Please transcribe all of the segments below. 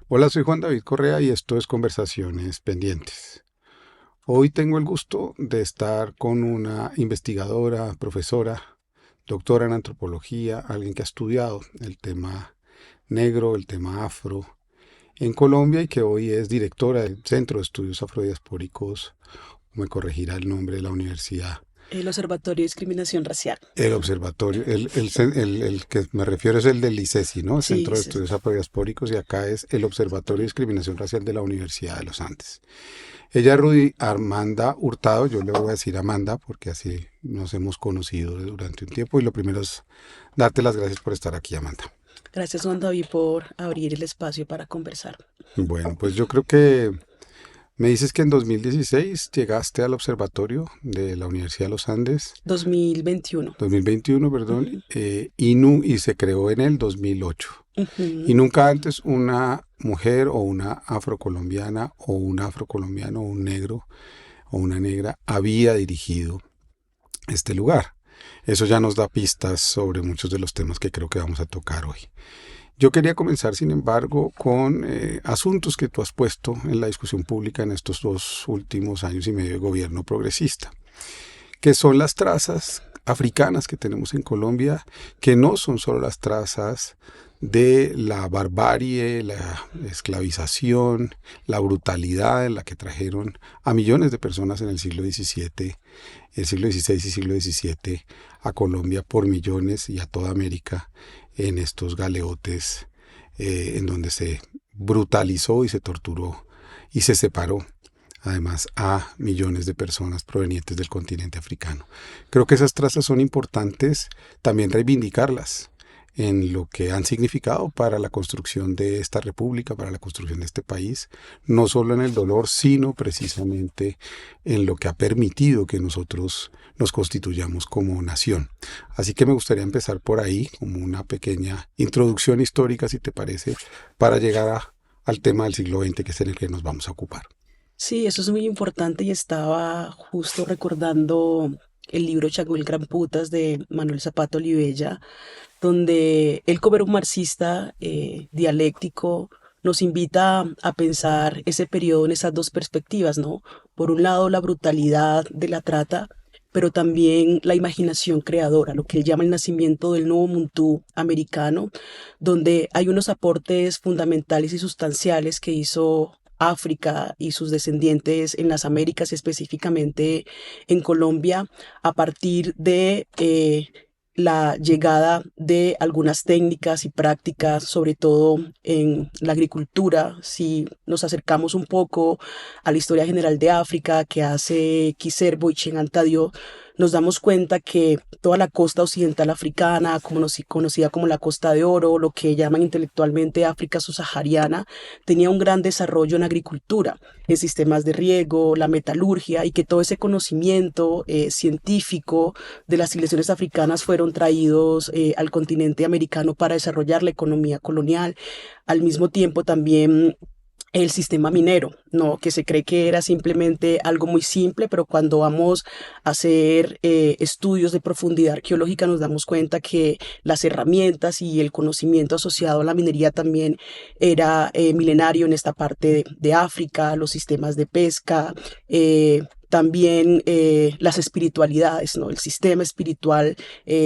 Hola, soy Juan David Correa y esto es Conversaciones Pendientes. Hoy tengo el gusto de estar con una investigadora, profesora, doctora en antropología, alguien que ha estudiado el tema negro, el tema afro en Colombia y que hoy es directora del Centro de Estudios Afrodiaspóricos, me corregirá el nombre de la universidad. El Observatorio de Discriminación Racial. El observatorio, el que me refiero es el del ICESI, ¿no? Sí, Centro de sí, Estudios Afrodiaspóricos, y acá es el Observatorio de Discriminación Racial de la Universidad de los Andes. Ella es Rudy Armanda Hurtado, yo le voy a decir Amanda porque así nos hemos conocido durante un tiempo y lo primero es darte las gracias por estar aquí, Amanda. gracias Juan David por abrir el espacio para conversar. Bueno, pues yo creo que me dices que en 2016 llegaste al observatorio de la Universidad de los Andes, 2021. 2021, perdón, Ujú, y se creó en el 2008. Y ujú. nunca antes una mujer o una afrocolombiana o un afrocolombiano o un negro o una negra había dirigido este lugar. Eso ya nos da pistas sobre muchos de los temas que creo que vamos a tocar hoy. Yo quería comenzar, sin embargo, con asuntos que tú has puesto en la discusión pública en estos 2 últimos años y medio de gobierno progresista, que son las trazas africanas que tenemos en Colombia, que no son solo las trazas de la barbarie, la esclavización, la brutalidad en la que trajeron a millones de personas en el siglo XVI y siglo XVII a Colombia por millones y a toda América en estos galeotes en donde se brutalizó y se torturó y se separó además a millones de personas provenientes del continente africano. Creo que esas trazas son importantes también reivindicarlas en lo que han significado para la construcción de esta república, para la construcción de este país, no solo en el dolor, sino precisamente en lo que ha permitido que nosotros nos constituyamos como nación. Así que me gustaría empezar por ahí, como una pequeña introducción histórica, si te parece, para llegar al tema del siglo XX, que es en el que nos vamos a ocupar. Sí, eso es muy importante y estaba justo recordando el libro Chagüel Gran Putas de Manuel Zapata Olivella, donde él, como era un marxista dialéctico, nos invita a pensar ese periodo en esas dos perspectivas, ¿no? Por un lado, la brutalidad de la trata, pero también la imaginación creadora, lo que él llama el nacimiento del nuevo Muntú americano, donde hay unos aportes fundamentales y sustanciales que hizo África y sus descendientes en las Américas, específicamente en Colombia, a partir de la llegada de algunas técnicas y prácticas, sobre todo en la agricultura. Si nos acercamos un poco a la historia general de África que hace Kiserbo y Chenantadio, nos damos cuenta que toda la costa occidental africana, conocida como la Costa de Oro, lo que llaman intelectualmente África subsahariana, tenía un gran desarrollo en agricultura, en sistemas de riego, la metalurgia, y que todo ese conocimiento científico de las civilizaciones africanas fueron traídos al continente americano para desarrollar la economía colonial. Al mismo tiempo también el sistema minero, ¿no? Que se cree que era simplemente algo muy simple, pero cuando vamos a hacer estudios de profundidad arqueológica nos damos cuenta que las herramientas y el conocimiento asociado a la minería también era milenario en esta parte de África, los sistemas de pesca, también las espiritualidades, ¿no? El sistema espiritual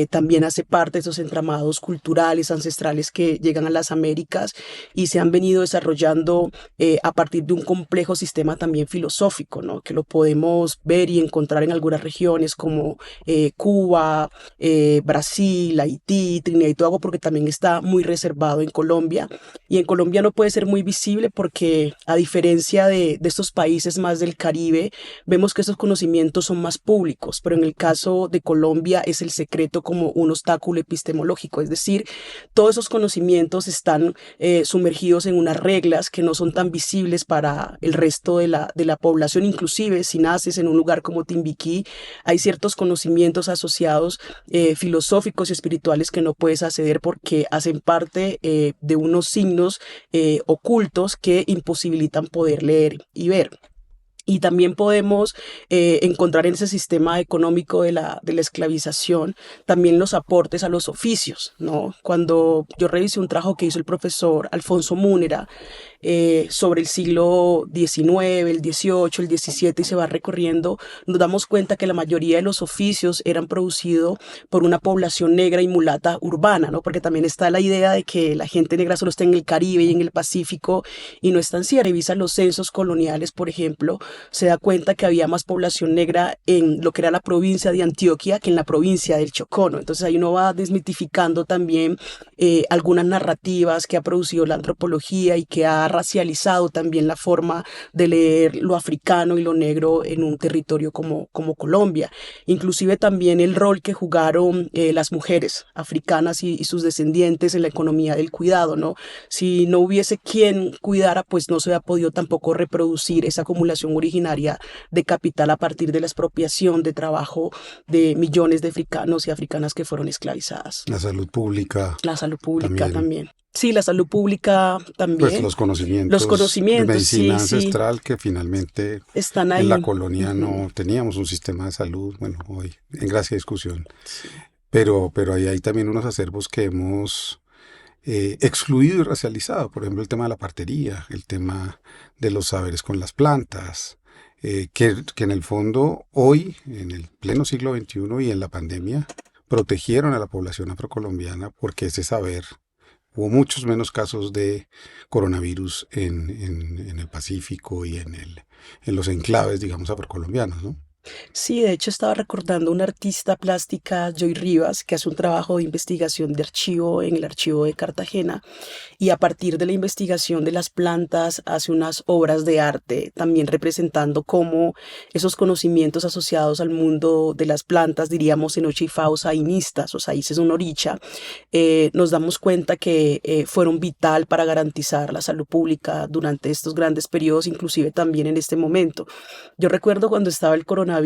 también hace parte de esos entramados culturales, ancestrales que llegan a las Américas y se han venido desarrollando a partir de un complejo sistema también filosófico, ¿no? Que lo podemos ver y encontrar en algunas regiones como Cuba, Brasil, Haití, Trinidad y Tobago, porque también está muy reservado en Colombia. Y en Colombia no puede ser muy visible porque, a diferencia de estos países más del Caribe, vemos que esos conocimientos son más públicos, pero en el caso de Colombia es el secreto como un obstáculo epistemológico, es decir, todos esos conocimientos están sumergidos en unas reglas que no son tan visibles para el resto de la población. Inclusive si naces en un lugar como Timbiquí, hay ciertos conocimientos asociados filosóficos y espirituales que no puedes acceder porque hacen parte de unos signos ocultos que imposibilitan poder leer y ver. Y también podemos encontrar en ese sistema económico de la esclavización también los aportes a los oficios, ¿no? Cuando yo revisé un trabajo que hizo el profesor Alfonso Múnera, sobre el siglo XIX, el XVIII, el XVII y se va recorriendo, nos damos cuenta que la mayoría de los oficios eran producidos por una población negra y mulata urbana, ¿no? Porque también está la idea de que la gente negra solo está en el Caribe y en el Pacífico y no es tan cierto. Revisa los censos coloniales, por ejemplo, se da cuenta que había más población negra en lo que era la provincia de Antioquia que en la provincia del Chocó, ¿no? Entonces ahí uno va desmitificando también algunas narrativas que ha producido la antropología y que ha racializado también la forma de leer lo africano y lo negro en un territorio como Colombia. Inclusive también el rol que jugaron las mujeres africanas y sus descendientes en la economía del cuidado, ¿no? Si no hubiese quien cuidara, pues no se ha podido tampoco reproducir esa acumulación originaria de capital a partir de la expropiación de trabajo de millones de africanos y africanas que fueron esclavizadas. La salud pública La salud pública también. también. Sí, la salud pública Pues también. los Los conocimientos de conocimientos, medicina sí, sí, ancestral que finalmente están en la ahí. colonia Ujú. no teníamos un sistema de salud, bueno, hoy en gracia y discusión, Sí. pero ahí hay también unos acervos que hemos excluido y racializado, por ejemplo el tema de la partería, el tema de los saberes con las plantas, que en el fondo hoy, en el pleno siglo XXI y en la pandemia, protegieron a la población afrocolombiana porque ese saber. Hubo muchos menos casos de coronavirus en el Pacífico y en los enclaves, digamos, afrocolombianos, ¿no? Sí, de hecho estaba recordando una artista plástica, Joy Rivas, que hace un trabajo de investigación de archivo en el archivo de Cartagena y a partir de la investigación de las plantas hace unas obras de arte, también representando cómo esos conocimientos asociados al mundo de las plantas, diríamos en Ochifao, sainistas o saíces un oricha, nos damos cuenta que fueron vital para garantizar la salud pública durante estos grandes periodos, inclusive también en este momento. Yo recuerdo cuando estaba el coronavirus,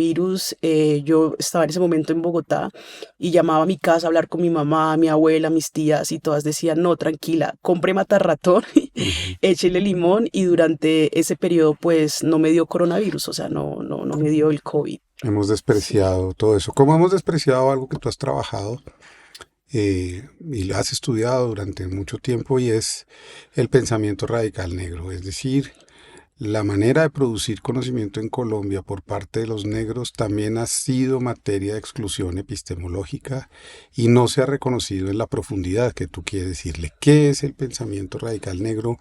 yo estaba en ese momento en Bogotá y llamaba a mi casa a hablar con mi mamá, mi abuela, mis tías y todas decían, no, tranquila, compre matarratón, Ujú. échele limón y durante ese periodo pues no me dio coronavirus, o sea, no me dio el COVID. Hemos Sí. despreciado todo eso. ¿Cómo hemos despreciado algo que tú has trabajado y lo has estudiado durante mucho tiempo y es el pensamiento radical negro? Es decir, la manera de producir conocimiento en Colombia por parte de los negros también ha sido materia de exclusión epistemológica y no se ha reconocido en la profundidad que tú quieres decirle. ¿Qué es el pensamiento radical negro?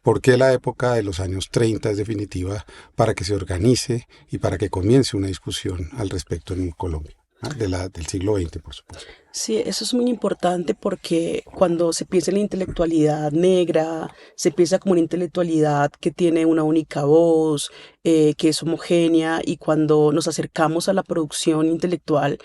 ¿Por qué la época de los años 30 es definitiva para que se organice y para que comience una discusión al respecto en Colombia? Del siglo XX, por supuesto. Sí, eso es muy importante porque cuando se piensa en la intelectualidad negra, se piensa como una intelectualidad que tiene una única voz, que es homogénea, y cuando nos acercamos a la producción intelectual,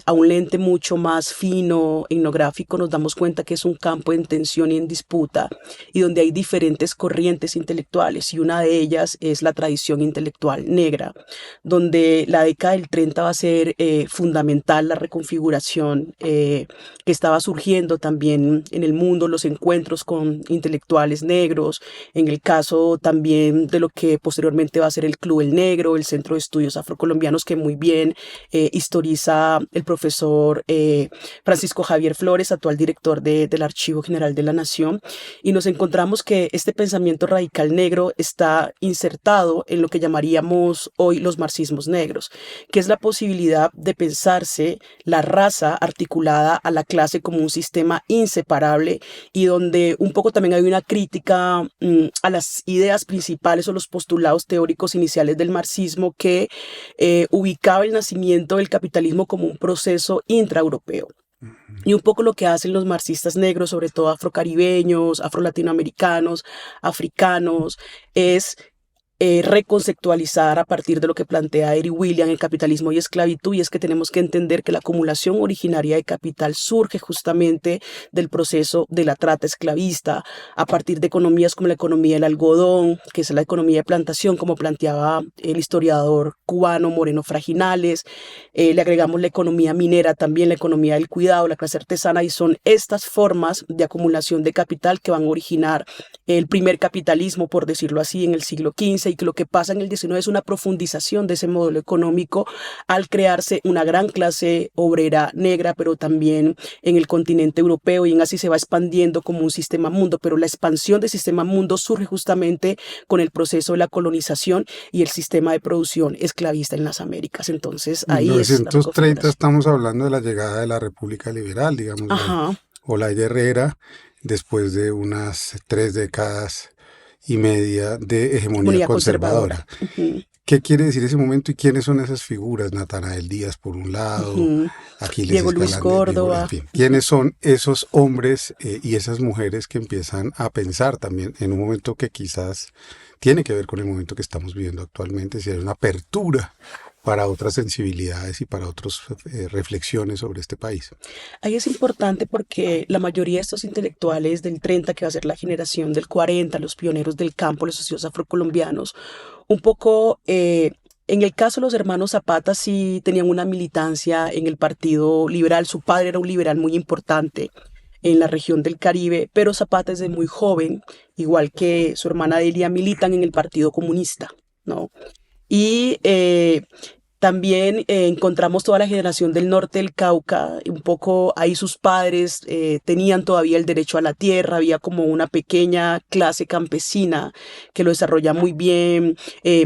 a un lente mucho más fino, etnográfico, nos damos cuenta que es un campo en tensión y en disputa, y donde hay diferentes corrientes intelectuales, y una de ellas es la tradición intelectual negra, donde la década del 30 va a ser fundamental la reconfiguración que estaba surgiendo también en el mundo, los encuentros con intelectuales negros, en el caso también de lo que posteriormente va a ser el Club El Negro, el Centro de Estudios Afrocolombianos, que muy bien historiza el profesor Francisco Javier Flores, actual director del Archivo General de la Nación, y nos encontramos que este pensamiento radical negro está insertado en lo que llamaríamos hoy los marxismos negros, que es la posibilidad de pensarse la raza articulada a la clase como un sistema inseparable y donde un poco también hay una crítica a las ideas principales o los postulados teóricos iniciales del marxismo que ubicaba el nacimiento del capitalismo como un proceso intraeuropeo. Y un poco lo que hacen los marxistas negros, sobre todo afrocaribeños, afrolatinoamericanos, africanos, es reconceptualizar a partir de lo que plantea Eric William, el capitalismo y esclavitud, y es que tenemos que entender que la acumulación originaria de capital surge justamente del proceso de la trata esclavista, a partir de economías como la economía del algodón, que es la economía de plantación, como planteaba el historiador cubano Moreno Fraginales, le agregamos la economía minera, también la economía del cuidado, la clase artesana, y son estas formas de acumulación de capital que van a originar el primer capitalismo, por decirlo así, en el siglo XV y que lo que pasa en el 19 es una profundización de ese modelo económico al crearse una gran clase obrera negra, pero también en el continente europeo, y en así se va expandiendo como un sistema mundo, pero la expansión del sistema mundo surge justamente con el proceso de la colonización y el sistema de producción esclavista en las Américas. Entonces En ahí es la 1930 configuración. estamos hablando de la llegada de la República Liberal, digamos, de Ajá, Olaya Herrera, después de unas 3 décadas y media de hegemonía hegemonía conservadora. conservadora. Ujú, ¿Qué quiere decir ese momento y quiénes son esas figuras? Natanael Díaz por un lado, ujú. Aquiles Diego Luis Escalante, Diego, en Córdoba. fin. ¿Quiénes son esos hombres y esas mujeres que empiezan a pensar también en un momento que quizás tiene que ver con el momento que estamos viviendo actualmente, si hay una apertura para otras sensibilidades y para otras reflexiones sobre este país? Ahí es importante porque la mayoría de estos intelectuales del 30, que va a ser la generación del 40, los pioneros del campo, los socios afrocolombianos, un poco, en el caso de los hermanos Zapata sí tenían una militancia en el Partido Liberal. Su padre era un liberal muy importante en la región del Caribe, pero Zapata desde muy joven, igual que su hermana Delia, militan en el Partido Comunista, ¿no? Y también encontramos toda la generación del norte del Cauca, un poco ahí sus padres tenían todavía el derecho a la tierra, había como una pequeña clase campesina que lo desarrolla muy bien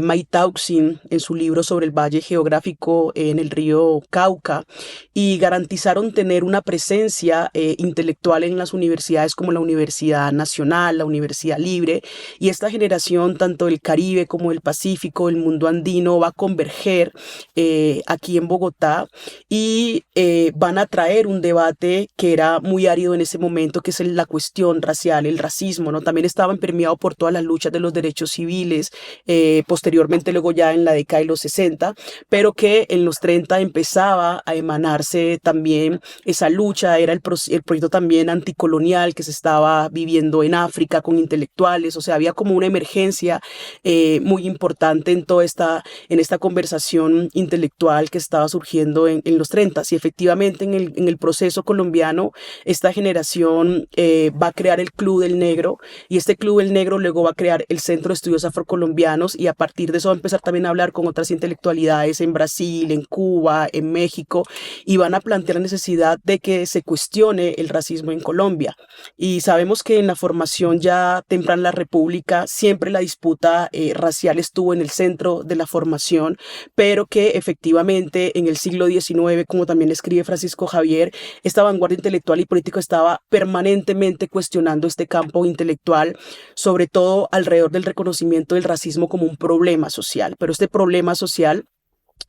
Maitauxin en su libro sobre el valle geográfico en el río Cauca, y garantizaron tener una presencia intelectual en las universidades como la Universidad Nacional, la Universidad Libre, y esta generación tanto del Caribe como del Pacífico, del mundo andino, va a converger aquí en Bogotá, y van a traer un debate que era muy árido en ese momento, que es la cuestión racial, el racismo, ¿no? También estaba permeado por todas las luchas de los derechos civiles, posteriormente luego ya en la década de los 60, pero que en los 30 empezaba a emanarse también esa lucha, era el proyecto también anticolonial que se estaba viviendo en África con intelectuales, o sea, había como una emergencia muy importante en esta conversación intelectual que estaba surgiendo en los 30. Y efectivamente en el proceso colombiano, esta generación va a crear el Club del Negro, y este Club del Negro luego va a crear el Centro de Estudios Afrocolombianos, y a partir de eso va a empezar también a hablar con otras intelectualidades en Brasil, en Cuba, en México, y van a plantear la necesidad de que se cuestione el racismo en Colombia. Y sabemos que en la formación ya temprana de la República siempre la disputa racial estuvo en el centro de la formación, pero que efectivamente en el siglo XIX, como también escribe Francisco Javier, esta vanguardia intelectual y política estaba permanentemente cuestionando este campo intelectual, sobre todo alrededor del reconocimiento del racismo como un problema social. Pero este problema social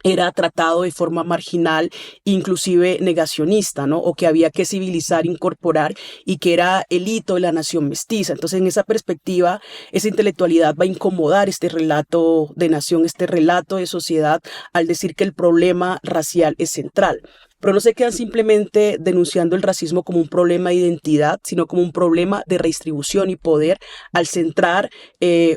era tratado de forma marginal, inclusive negacionista, ¿no? O que había que civilizar, incorporar, y que era el hito de la nación mestiza. Entonces, en esa perspectiva, esa intelectualidad va a incomodar este relato de nación, este relato de sociedad, al decir que el problema racial es central. Pero no se quedan simplemente denunciando el racismo como un problema de identidad, sino como un problema de redistribución y poder, al centrar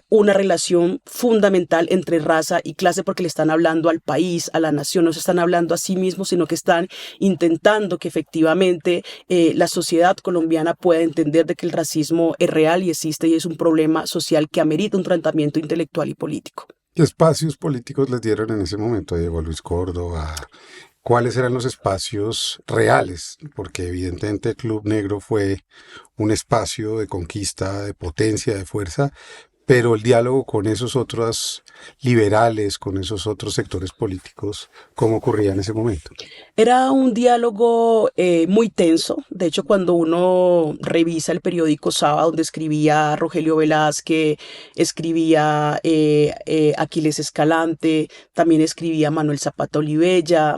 una relación fundamental entre raza y clase, porque le están hablando al país, a la nación, no se están hablando a sí mismos, sino que están intentando que efectivamente la sociedad colombiana pueda entender de que el racismo es real y existe, y es un problema social que amerita un tratamiento intelectual y político. ¿Qué espacios políticos les dieron en ese momento a Diego Luis Córdoba? ¿Cuáles eran los espacios reales? Porque evidentemente el Club Negro fue un espacio de conquista, de potencia, de fuerza, pero el diálogo con esos otros liberales, con esos otros sectores políticos, ¿cómo ocurría en ese momento? Era un diálogo muy tenso. De hecho, cuando uno revisa el periódico Sábado, donde escribía Rogelio Velázquez, escribía Aquiles Escalante, también escribía Manuel Zapata Olivella,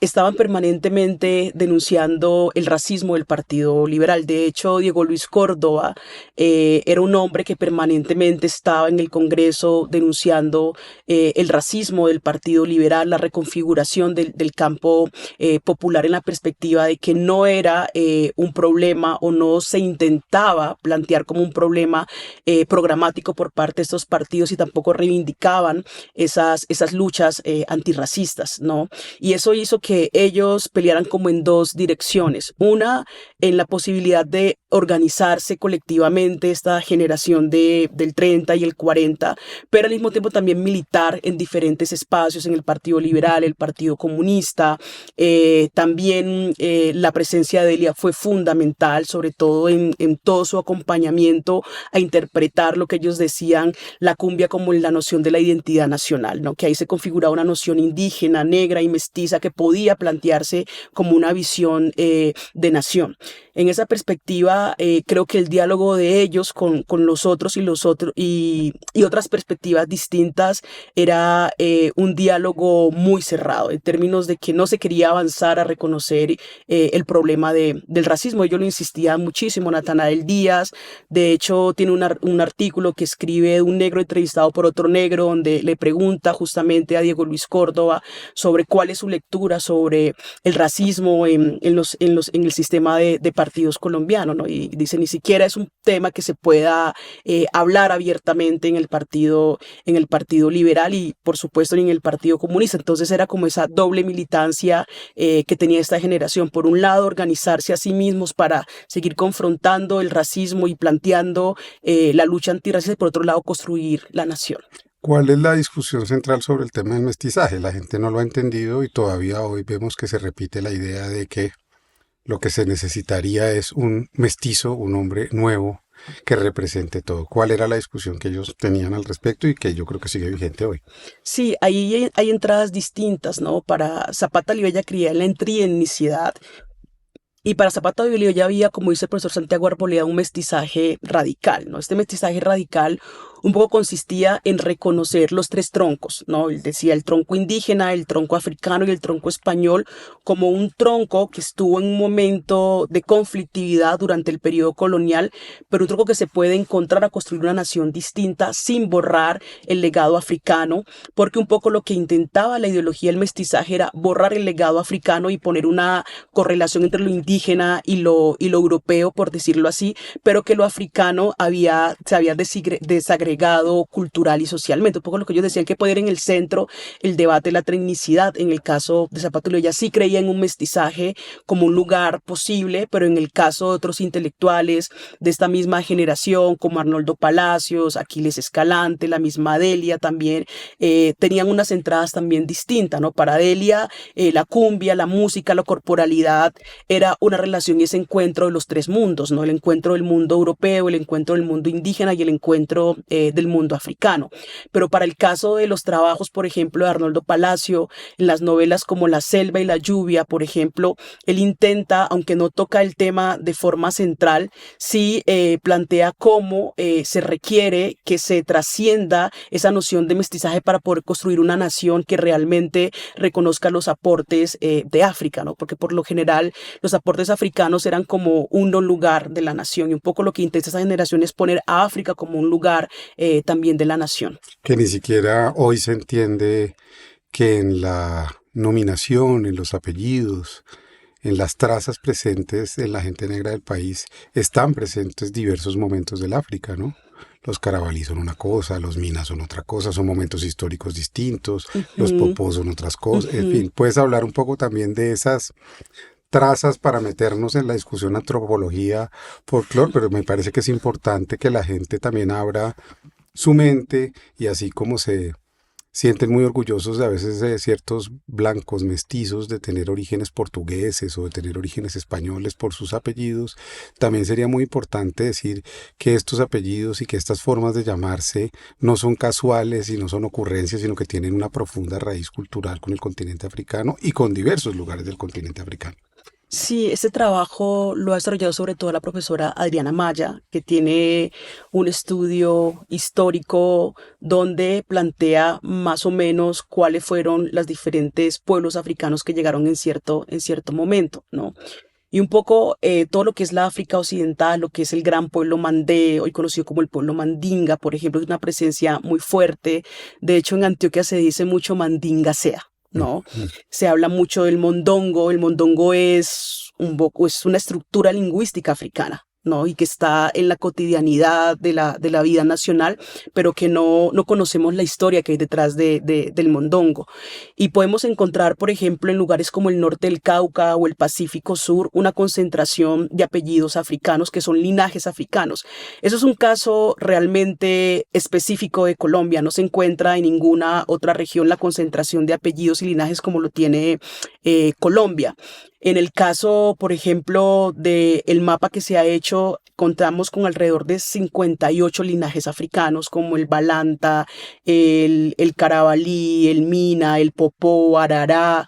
estaban permanentemente denunciando el racismo del Partido Liberal. De hecho, Diego Luis Córdoba era un hombre que permanentemente estaba en el Congreso denunciando el racismo del Partido Liberal, la reconfiguración del campo popular, en la perspectiva de que no era un problema, o no se intentaba plantear como un problema programático por parte de estos partidos, y tampoco reivindicaban esas luchas antirracistas, ¿no? Y eso hizo que ellos pelearan como en dos direcciones. Una, en la posibilidad de organizarse colectivamente, esta generación del 30 y el 40, pero al mismo tiempo también militar en diferentes espacios, en el Partido Liberal, el Partido Comunista. También la presencia de Delia fue fundamental, sobre todo en todo su acompañamiento a interpretar lo que ellos decían, la cumbia como la noción de la identidad nacional, ¿no? Que ahí se configuraba una noción indígena, negra y mestiza que podía plantearse como una visión de nación. En esa perspectiva, creo que el diálogo de ellos con los otros y otras perspectivas distintas era un diálogo muy cerrado, en términos de que no se quería avanzar a reconocer el problema del racismo. Ellos lo insistían muchísimo, Natanael Díaz, de hecho, tiene un artículo que escribe un negro entrevistado por otro negro, donde le pregunta justamente a Diego Luis Córdoba sobre cuál es su lectura sobre el racismo en el sistema de partidos colombianos, ¿no? Y dice, ni siquiera es un tema que se pueda hablar abiertamente en el partido liberal y, por supuesto, ni en el Partido Comunista. Entonces era como esa doble militancia que tenía esta generación. Por un lado, organizarse a sí mismos para seguir confrontando el racismo y planteando la lucha antirracista, y por otro lado, construir la nación. ¿Cuál es la discusión central sobre el tema del mestizaje? La gente no lo ha entendido y todavía hoy vemos que se repite la idea de que lo que se necesitaría es un mestizo, un hombre nuevo que represente todo. ¿Cuál era la discusión que ellos tenían al respecto y que yo creo que sigue vigente hoy? Sí, ahí hay entradas distintas, ¿no? Para Zapata Olivella creía en la trietnicidad. Y para Zapata Olivella había, como dice el profesor Santiago Arboleda, un mestizaje radical, ¿no? Este mestizaje radical un poco consistía en reconocer los tres troncos, ¿no? Él decía el tronco indígena, el tronco africano y el tronco español como un tronco que estuvo en un momento de conflictividad durante el periodo colonial, pero un tronco que se puede encontrar a construir una nación distinta sin borrar el legado africano, porque un poco lo que intentaba la ideología del mestizaje era borrar el legado africano y poner una correlación entre lo indígena y lo europeo, por decirlo así, pero que lo africano se había desagregado cultural y socialmente. Un poco lo que ellos decían, que poner en el centro el debate de la tecnicidad. En el caso de Zapata Olivella sí creía en un mestizaje como un lugar posible, pero en el caso de otros intelectuales de esta misma generación, como Arnoldo Palacios, Aquiles Escalante, la misma Delia también, tenían unas entradas también distintas, ¿no? Para Delia, la cumbia, la música, la corporalidad era una relación y ese encuentro de los tres mundos, ¿no? El encuentro del mundo europeo, el encuentro del mundo indígena y el encuentro del mundo africano. Pero para el caso de los trabajos, por ejemplo, de Arnoldo Palacio, en las novelas como La selva y la lluvia, por ejemplo, él intenta, aunque no toca el tema de forma central, sí plantea cómo se requiere que se trascienda esa noción de mestizaje para poder construir una nación que realmente reconozca los aportes de África, ¿no? Porque por lo general los aportes africanos eran como un no lugar de la nación y un poco lo que intenta esa generación es poner a África como un lugar también de la nación. Que ni siquiera hoy se entiende que en la nominación, en los apellidos, en las trazas presentes en la gente negra del país, están presentes diversos momentos del África, ¿no? Los carabalí son una cosa, los minas son otra cosa, son momentos históricos distintos, los popós son otras cosas, en fin, puedes hablar un poco también de esas trazas para meternos en la discusión antropología, folclore, pero me parece que es importante que la gente también abra su mente y así como se sienten muy orgullosos de a veces de ciertos blancos mestizos de tener orígenes portugueses o de tener orígenes españoles por sus apellidos, también sería muy importante decir que estos apellidos y que estas formas de llamarse no son casuales y no son ocurrencias, sino que tienen una profunda raíz cultural con el continente africano y con diversos lugares del continente africano. Sí, este trabajo lo ha desarrollado sobre todo la profesora Adriana Maya, que tiene un estudio histórico donde plantea más o menos cuáles fueron los diferentes pueblos africanos que llegaron en cierto momento, ¿no? Y un poco todo lo que es la África Occidental, lo que es el gran pueblo mandé, hoy conocido como el pueblo mandinga, por ejemplo, es una presencia muy fuerte. De hecho, en Antioquia se dice mucho mandinga sea, ¿no? Se habla mucho del mondongo. El mondongo es una estructura lingüística africana, ¿no? Y que está en la cotidianidad de la vida nacional, pero que no conocemos la historia que hay detrás del mondongo. Y podemos encontrar, por ejemplo, en lugares como el norte del Cauca o el Pacífico Sur, una concentración de apellidos africanos que son linajes africanos. Eso es un caso realmente específico de Colombia. No se encuentra en ninguna otra región la concentración de apellidos y linajes como lo tiene Colombia. En el caso, por ejemplo, del mapa que se ha hecho, contamos con alrededor de 58 linajes africanos, como el Balanta, el Carabalí, el Mina, el Popó, Arará,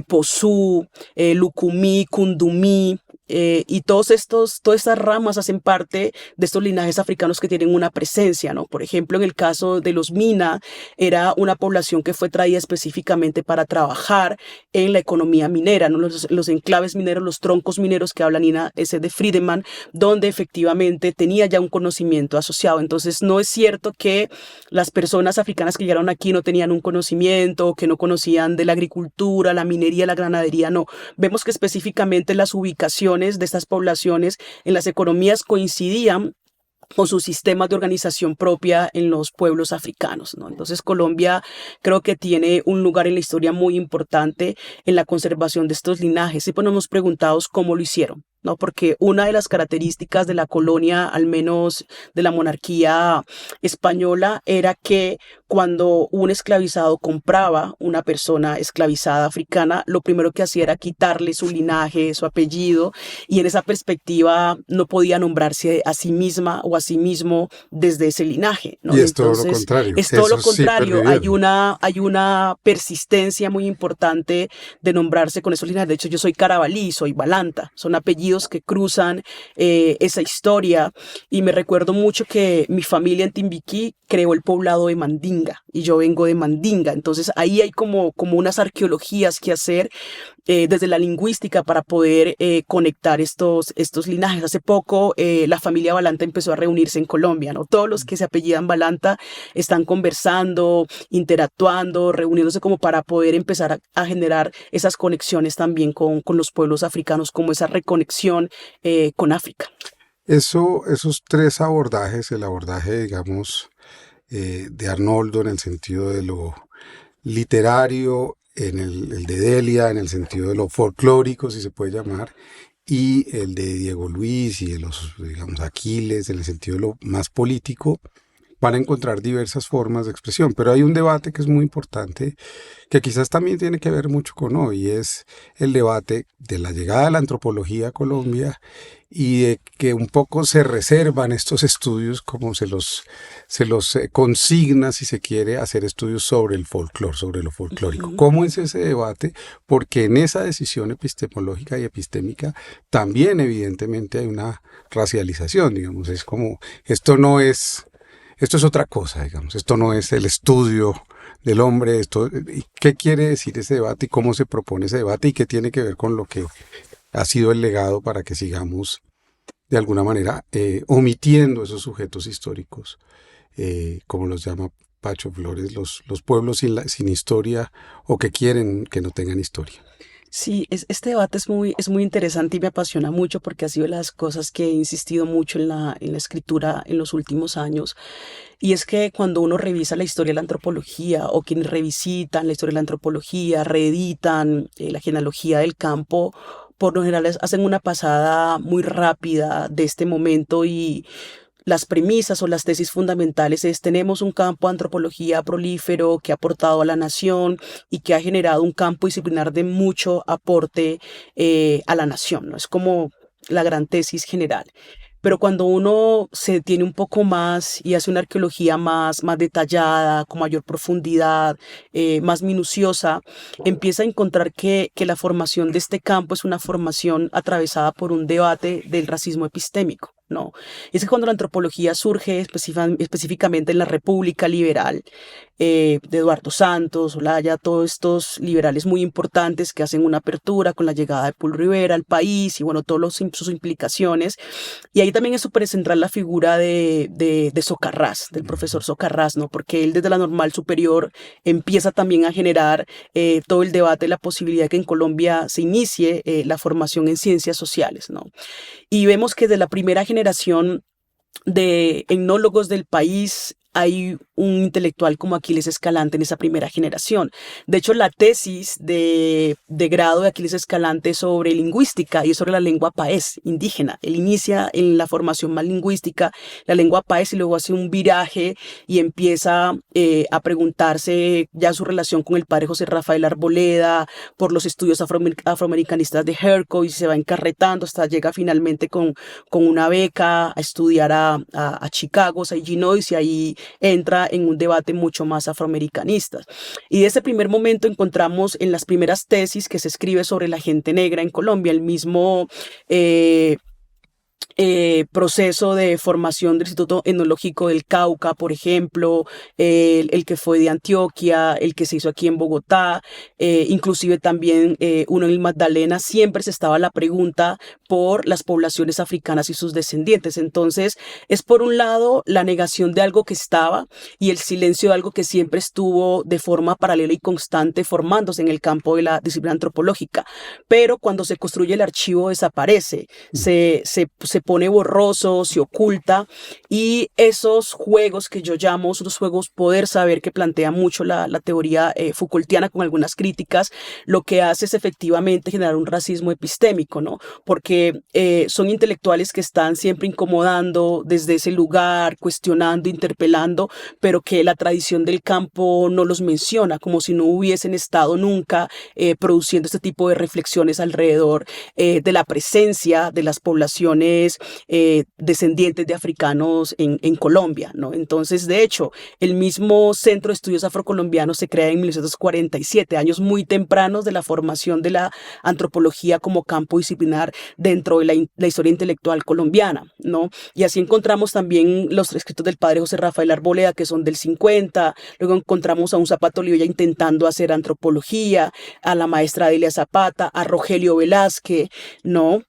Pozú, Lucumí, Cundumí. Y todas estas ramas hacen parte de estos linajes africanos que tienen una presencia, ¿no? Por ejemplo, en el caso de los Mina, era una población que fue traída específicamente para trabajar en la economía minera, ¿no? Los enclaves mineros, los troncos mineros que habla Nina S. de Friedemann, donde efectivamente tenía ya un conocimiento asociado. Entonces, no es cierto que las personas africanas que llegaron aquí no tenían un conocimiento, que no conocían de la agricultura, la minería, la ganadería, no. Vemos que específicamente las ubicaciones de estas poblaciones en las economías coincidían con sus sistemas de organización propia en los pueblos africanos, ¿no? Entonces Colombia creo que tiene un lugar en la historia muy importante en la conservación de estos linajes. Y pues nos hemos preguntado cómo lo hicieron, ¿no? Porque una de las características de la colonia, al menos de la monarquía española, era que cuando un esclavizado compraba una persona esclavizada africana, lo primero que hacía era quitarle su linaje, su apellido, y en esa perspectiva no podía nombrarse a sí misma o a sí mismo desde ese linaje, ¿no? Y es todo lo Entonces, contrario. es todo lo Eso sí contrario. pervivieron. Hay una persistencia muy importante de nombrarse con esos linajes. De hecho, yo soy Carabalí, soy Balanta. Son apellidos que cruzan esa historia. Y me recuerdo mucho que mi familia en Timbiquí creó el poblado de Mandinga. Y yo vengo de Mandinga. Entonces, ahí hay como unas arqueologías que hacer desde la lingüística para poder conectar estos linajes. Hace poco la familia Balanta empezó a reunirse en Colombia, ¿no? Todos los que se apellidan Balanta están conversando, interactuando, reuniéndose como para poder empezar a generar esas conexiones también con los pueblos africanos, como esa reconexión con África. Esos tres abordajes, el abordaje, digamos, de Arnoldo en el sentido de lo literario, el de Delia en el sentido de lo folclórico, si se puede llamar, y el de Diego Luis y de los, digamos, Aquiles en el sentido de lo más político, van a encontrar diversas formas de expresión. Pero hay un debate que es muy importante, que quizás también tiene que ver mucho con hoy, y es el debate de la llegada de la antropología a Colombia y de que un poco se reservan estos estudios, como se los consigna, si se quiere, hacer estudios sobre el folclore, sobre lo folclórico. Ujú. ¿Cómo es ese debate? Porque en esa decisión epistemológica y epistémica también evidentemente hay una racialización, digamos, es como, esto es otra cosa, digamos, esto no es el estudio del hombre, ¿y qué quiere decir ese debate y cómo se propone ese debate y qué tiene que ver con lo que ha sido el legado para que sigamos de alguna manera omitiendo esos sujetos históricos, como los llama Pacho Flores, los pueblos sin historia o que quieren que no tengan historia? Sí, este debate es muy interesante y me apasiona mucho porque ha sido de las cosas que he insistido mucho en la escritura en los últimos años. Y es que cuando uno revisa la historia de la antropología o quienes revisitan la historia de la antropología, reeditan la genealogía del campo, por lo general hacen una pasada muy rápida de este momento y las premisas o las tesis fundamentales es tenemos un campo de antropología prolífero que ha aportado a la nación y que ha generado un campo disciplinar de mucho aporte a la nación, ¿no? Es como la gran tesis general. Pero cuando uno se detiene un poco más y hace una arqueología más detallada, con mayor profundidad, más minuciosa, empieza a encontrar que la formación de este campo es una formación atravesada por un debate del racismo epistémico, ¿no? Y es que cuando la antropología surge específicamente en la República Liberal, de Eduardo Santos, Olaya, todos estos liberales muy importantes que hacen una apertura con la llegada de Paul Rivera al país y bueno, todas sus implicaciones. Y ahí también es súper central la figura de Socarrás, del profesor Socarrás, ¿no? Porque él desde la normal superior empieza también a generar todo el debate, la posibilidad de que en Colombia se inicie la formación en ciencias sociales, ¿no? Y vemos que de la primera generación de etnólogos del país hay un intelectual como Aquiles Escalante en esa primera generación. De hecho, la tesis de grado de Aquiles Escalante es sobre lingüística y es sobre la lengua paez indígena. Él inicia en la formación más lingüística la lengua paez y luego hace un viraje y empieza a preguntarse ya su relación con el padre José Rafael Arboleda, por los estudios afroamericanistas de Herco, y se va encarretando hasta llega finalmente con una beca a estudiar a Chicago, a Illinois, y ahí entra en un debate mucho más afroamericanista. Y de ese primer momento encontramos en las primeras tesis que se escribe sobre la gente negra en Colombia el mismo proceso de formación del Instituto Etnológico del Cauca, por ejemplo, el que fue de Antioquia, el que se hizo aquí en Bogotá, inclusive también uno en el Magdalena. Siempre se estaba la pregunta por las poblaciones africanas y sus descendientes. Entonces, es por un lado la negación de algo que estaba y el silencio de algo que siempre estuvo de forma paralela y constante formándose en el campo de la disciplina antropológica. Pero cuando se construye el archivo desaparece, se pone borroso, se oculta, y esos juegos que yo llamo, esos juegos poder saber que plantea mucho la teoría Foucaultiana con algunas críticas, lo que hace es efectivamente generar un racismo epistémico, ¿no? Porque son intelectuales que están siempre incomodando desde ese lugar, cuestionando, interpelando, pero que la tradición del campo no los menciona, como si no hubiesen estado nunca produciendo este tipo de reflexiones alrededor de la presencia de las poblaciones descendientes de africanos en Colombia, ¿no? Entonces, de hecho, el mismo Centro de Estudios Afrocolombianos se crea en 1947, años muy tempranos de la formación de la antropología como campo disciplinar dentro de la historia intelectual colombiana, ¿no? Y así encontramos también los escritos del padre José Rafael Arboleda, que son del 50, luego encontramos a un Zapato Olivella intentando hacer antropología, a la maestra Delia Zapata, a Rogelio Velázquez, ¿no?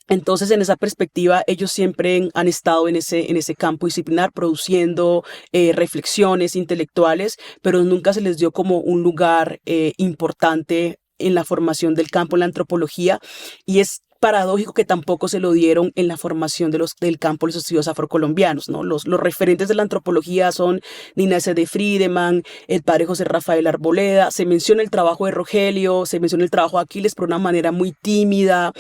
Entonces, en esa perspectiva, ellos siempre han estado en ese campo disciplinar, produciendo reflexiones intelectuales, pero nunca se les dio como un lugar importante en la formación del campo, en la antropología, y es paradójico que tampoco se lo dieron en la formación del campo de los estudios afrocolombianos, ¿no? Los referentes de la antropología son Nina S. de Friedemann, el padre José Rafael Arboleda. Se menciona el trabajo de Rogelio, se menciona el trabajo de Aquiles, pero de una manera muy tímida,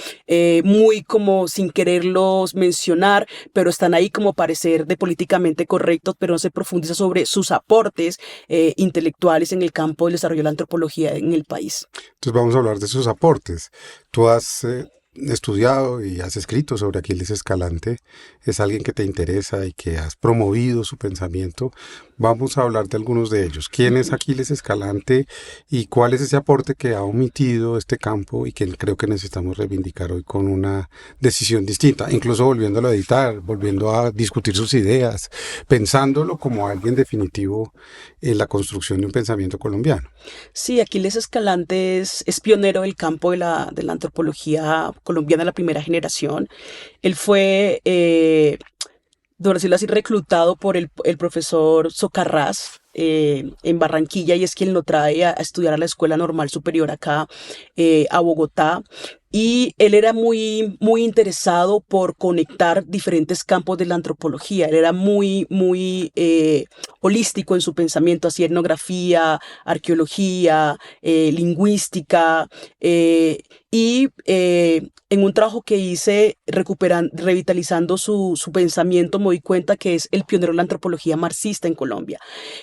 muy como sin quererlos mencionar, pero están ahí como parecer de políticamente correctos, pero no se profundiza sobre sus aportes intelectuales en el campo del desarrollo de la antropología en el país. Entonces vamos a hablar de sus aportes. Tú has estudiado y has escrito sobre Aquiles Escalante, es alguien que te interesa y que has promovido su pensamiento. Vamos a hablar de algunos de ellos. ¿Quién es Aquiles Escalante y cuál es ese aporte que ha omitido este campo y que creo que necesitamos reivindicar hoy con una decisión distinta, incluso volviéndolo a editar, volviendo a discutir sus ideas, pensándolo como alguien definitivo en la construcción de un pensamiento colombiano? Sí, Aquiles Escalante es pionero del campo de la antropología colombiana de la primera generación. Él fue, por decirlo así, reclutado por el profesor Socarrás en Barranquilla, y es quien lo trae a estudiar a la Escuela Normal Superior acá a Bogotá. Y él era muy, muy interesado por conectar diferentes campos de la antropología. Él era muy, muy holístico en su pensamiento, hacía etnografía, arqueología, lingüística, y en un trabajo que hice revitalizando su pensamiento, me di cuenta que es el pionero de la antropología marxista en Colombia.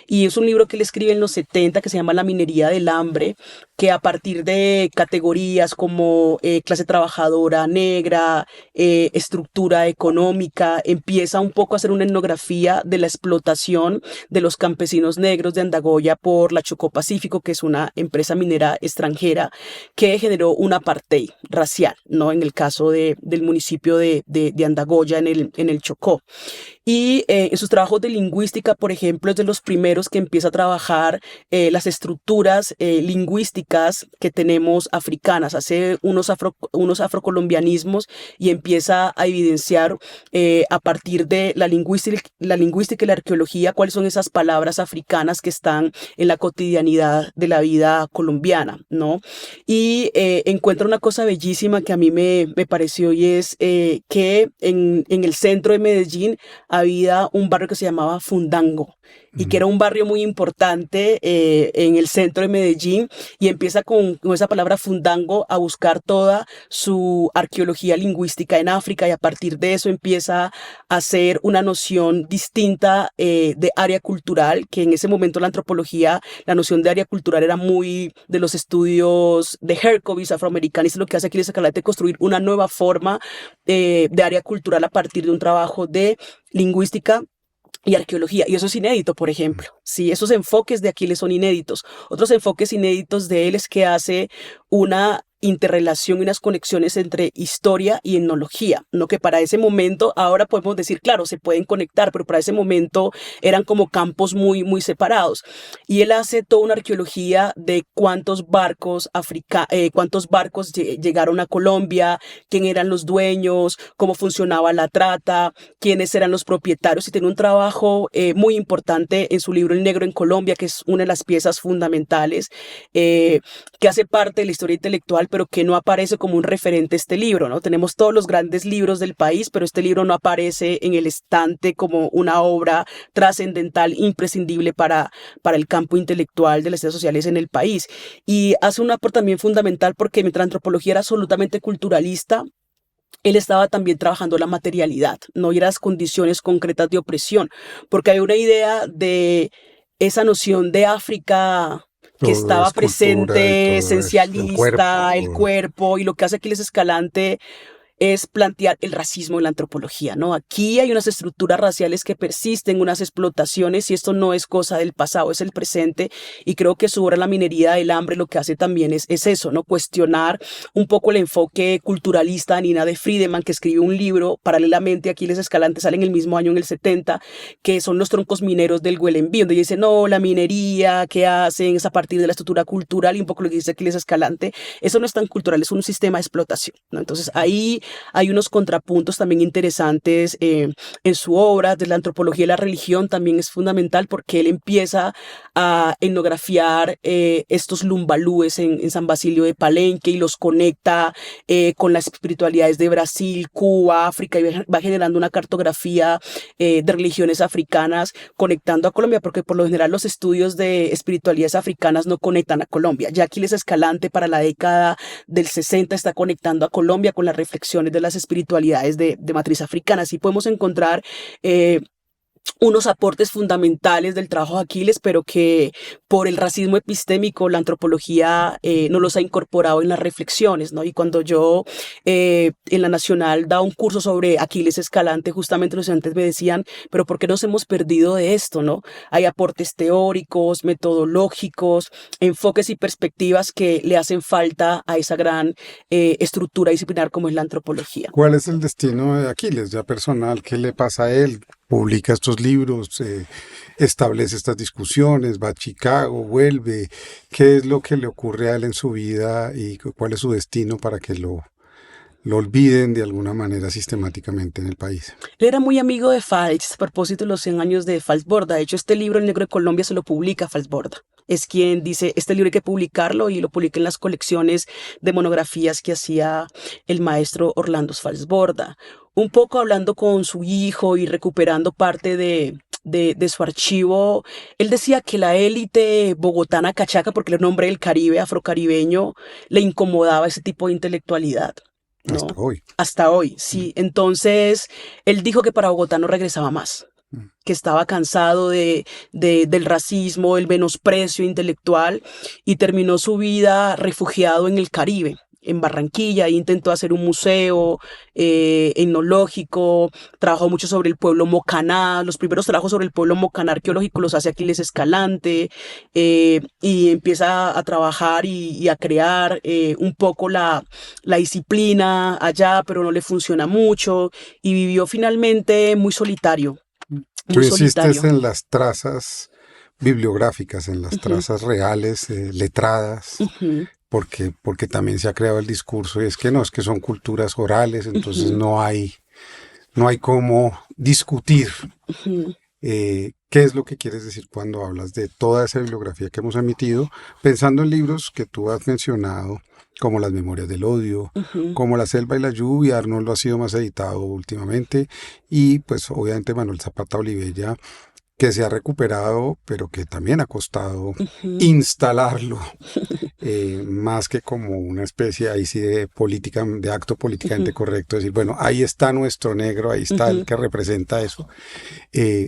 Y es un libro que él escribe en los 70 que se llama La minería del hambre, que a partir de categorías como clase trabajadora negra, estructura económica, empieza un poco a hacer una etnografía de la explotación de los campesinos negros de Andagoya por la Chocó Pacífico, que es una empresa minera extranjera que generó un apartheid racial, ¿no? En el caso del municipio de Andagoya en el Chocó. Y en sus trabajos de lingüística, por ejemplo, es de los primeros que empieza a trabajar las estructuras lingüísticas que tenemos africanas, hace unos afrocolombianismos y empieza a evidenciar a partir de la lingüística y la arqueología cuáles son esas palabras africanas que están en la cotidianidad de la vida colombiana, ¿no? Y encuentra una cosa bellísima que a mí me pareció y es que en el centro de Medellín había un barrio que se llamaba Fundango y que Mm. era un barrio muy importante en el centro de Medellín y empieza con esa palabra fundango a buscar toda su arqueología lingüística en África y a partir de eso empieza a hacer una noción distinta de área cultural, que en ese momento la antropología, la noción de área cultural era muy de los estudios de Herkovitz, afroamericanos, y lo que hace aquí es construir una nueva forma de área cultural a partir de un trabajo de lingüística y arqueología, y eso es inédito, por ejemplo. Sí, esos enfoques de Aquiles son inéditos. Otros enfoques inéditos de él es que hace una interrelación y unas conexiones entre historia y etnología, ¿no? Que para ese momento, ahora podemos decir, claro, se pueden conectar, pero para ese momento eran como campos muy, muy separados. Y él hace toda una arqueología de cuántos barcos llegaron a Colombia, quién eran los dueños, cómo funcionaba la trata, quiénes eran los propietarios, y tiene un trabajo muy importante en su libro El Negro en Colombia, que es una de las piezas fundamentales que hace parte de la historia intelectual, pero que no aparece como un referente este libro, ¿no? Tenemos todos los grandes libros del país, pero este libro no aparece en el estante como una obra trascendental, imprescindible para el campo intelectual de las ciencias sociales en el país. Y hace un aporte también fundamental porque mientras la antropología era absolutamente culturalista, él estaba también trabajando la materialidad, no y las condiciones concretas de opresión, porque hay una idea de esa noción de África que Todo estaba es cultura y presente, todo es el cuerpo. esencialista, el cuerpo, y lo que hace Aquiles Escalante es plantear el racismo en la antropología, ¿no? Aquí hay unas estructuras raciales que persisten, unas explotaciones, y esto no es cosa del pasado, es el presente, y creo que su obra La minería del hambre lo que hace también es eso, ¿no? Cuestionar un poco el enfoque culturalista de Nina de Friedemann, que escribe un libro paralelamente a Aquiles Escalante, sale en el mismo año, en el 70, que son los troncos mineros del Güelenbí, donde dice, no, la minería, ¿qué hacen? Es a partir de la estructura cultural, y un poco lo que dice Aquiles Escalante, eso no es tan cultural, es un sistema de explotación, ¿no? Entonces ahí hay unos contrapuntos también interesantes en su obra. De la antropología y la religión también es fundamental porque él empieza a etnografiar estos lumbalúes en San Basilio de Palenque y los conecta con las espiritualidades de Brasil, Cuba, África, y va generando una cartografía de religiones africanas conectando a Colombia, porque por lo general los estudios de espiritualidades africanas no conectan a Colombia. Ya Aquiles Escalante para la década del 60 está conectando a Colombia con las reflexiones de las espiritualidades de matriz africana. Así podemos encontrar unos aportes fundamentales del trabajo de Aquiles, pero que por el racismo epistémico la antropología no los ha incorporado en las reflexiones, ¿no? Y cuando yo en la Nacional daba un curso sobre Aquiles Escalante, justamente los estudiantes me decían, pero ¿por qué nos hemos perdido de esto, no? Hay aportes teóricos, metodológicos, enfoques y perspectivas que le hacen falta a esa gran estructura disciplinar como es la antropología. ¿Cuál es el destino de Aquiles, ya personal? ¿Qué le pasa a él? Publica estos libros, establece estas discusiones, va a Chicago, vuelve. ¿Qué es lo que le ocurre a él en su vida y cuál es su destino para que lo olviden de alguna manera sistemáticamente en el país? Él era muy amigo de Falls, a propósito de los 100 años de Falls Borda. De hecho, este libro, El Negro de Colombia, se lo publica Falls Borda. Es quien dice, este libro hay que publicarlo, y lo publica en las colecciones de monografías que hacía el maestro Orlando Falls Borda. Un poco hablando con su hijo y recuperando parte de su archivo, él decía que la élite bogotana cachaca, porque era un hombre del Caribe, afrocaribeño, le incomodaba ese tipo de intelectualidad, Hasta ¿no? hoy. Hasta hoy, sí. Entonces, él dijo que para Bogotá no regresaba más, Mm. que estaba cansado del racismo, del menosprecio intelectual, y terminó su vida refugiado en el Caribe, en Barranquilla. Intentó hacer un museo etnológico, trabajó mucho sobre el pueblo mocaná. Los primeros trabajos sobre el pueblo mocaná arqueológico los hace Aquiles Escalante, y empieza a trabajar y a crear un poco la disciplina allá, pero no le funciona mucho, y vivió finalmente muy solitario Tú muy insistes solitario. en las trazas bibliográficas, en las Ujú, trazas reales, letradas, ujú, porque también se ha creado el discurso y es que no, es que son culturas orales, entonces ujú, no hay cómo discutir ujú, qué es lo que quieres decir cuando hablas de toda esa bibliografía que hemos emitido, pensando en libros que tú has mencionado, como Las Memorias del Odio, ujú, como La Selva y la Lluvia. Arnold lo ha sido más editado últimamente, y pues obviamente Manuel Zapata Olivella, que se ha recuperado, pero que también ha costado ujú, instalarlo, más que como una especie ahí sí de política, de acto políticamente ujú, correcto, decir, bueno, ahí está nuestro negro, ahí está el ujú, que representa eso.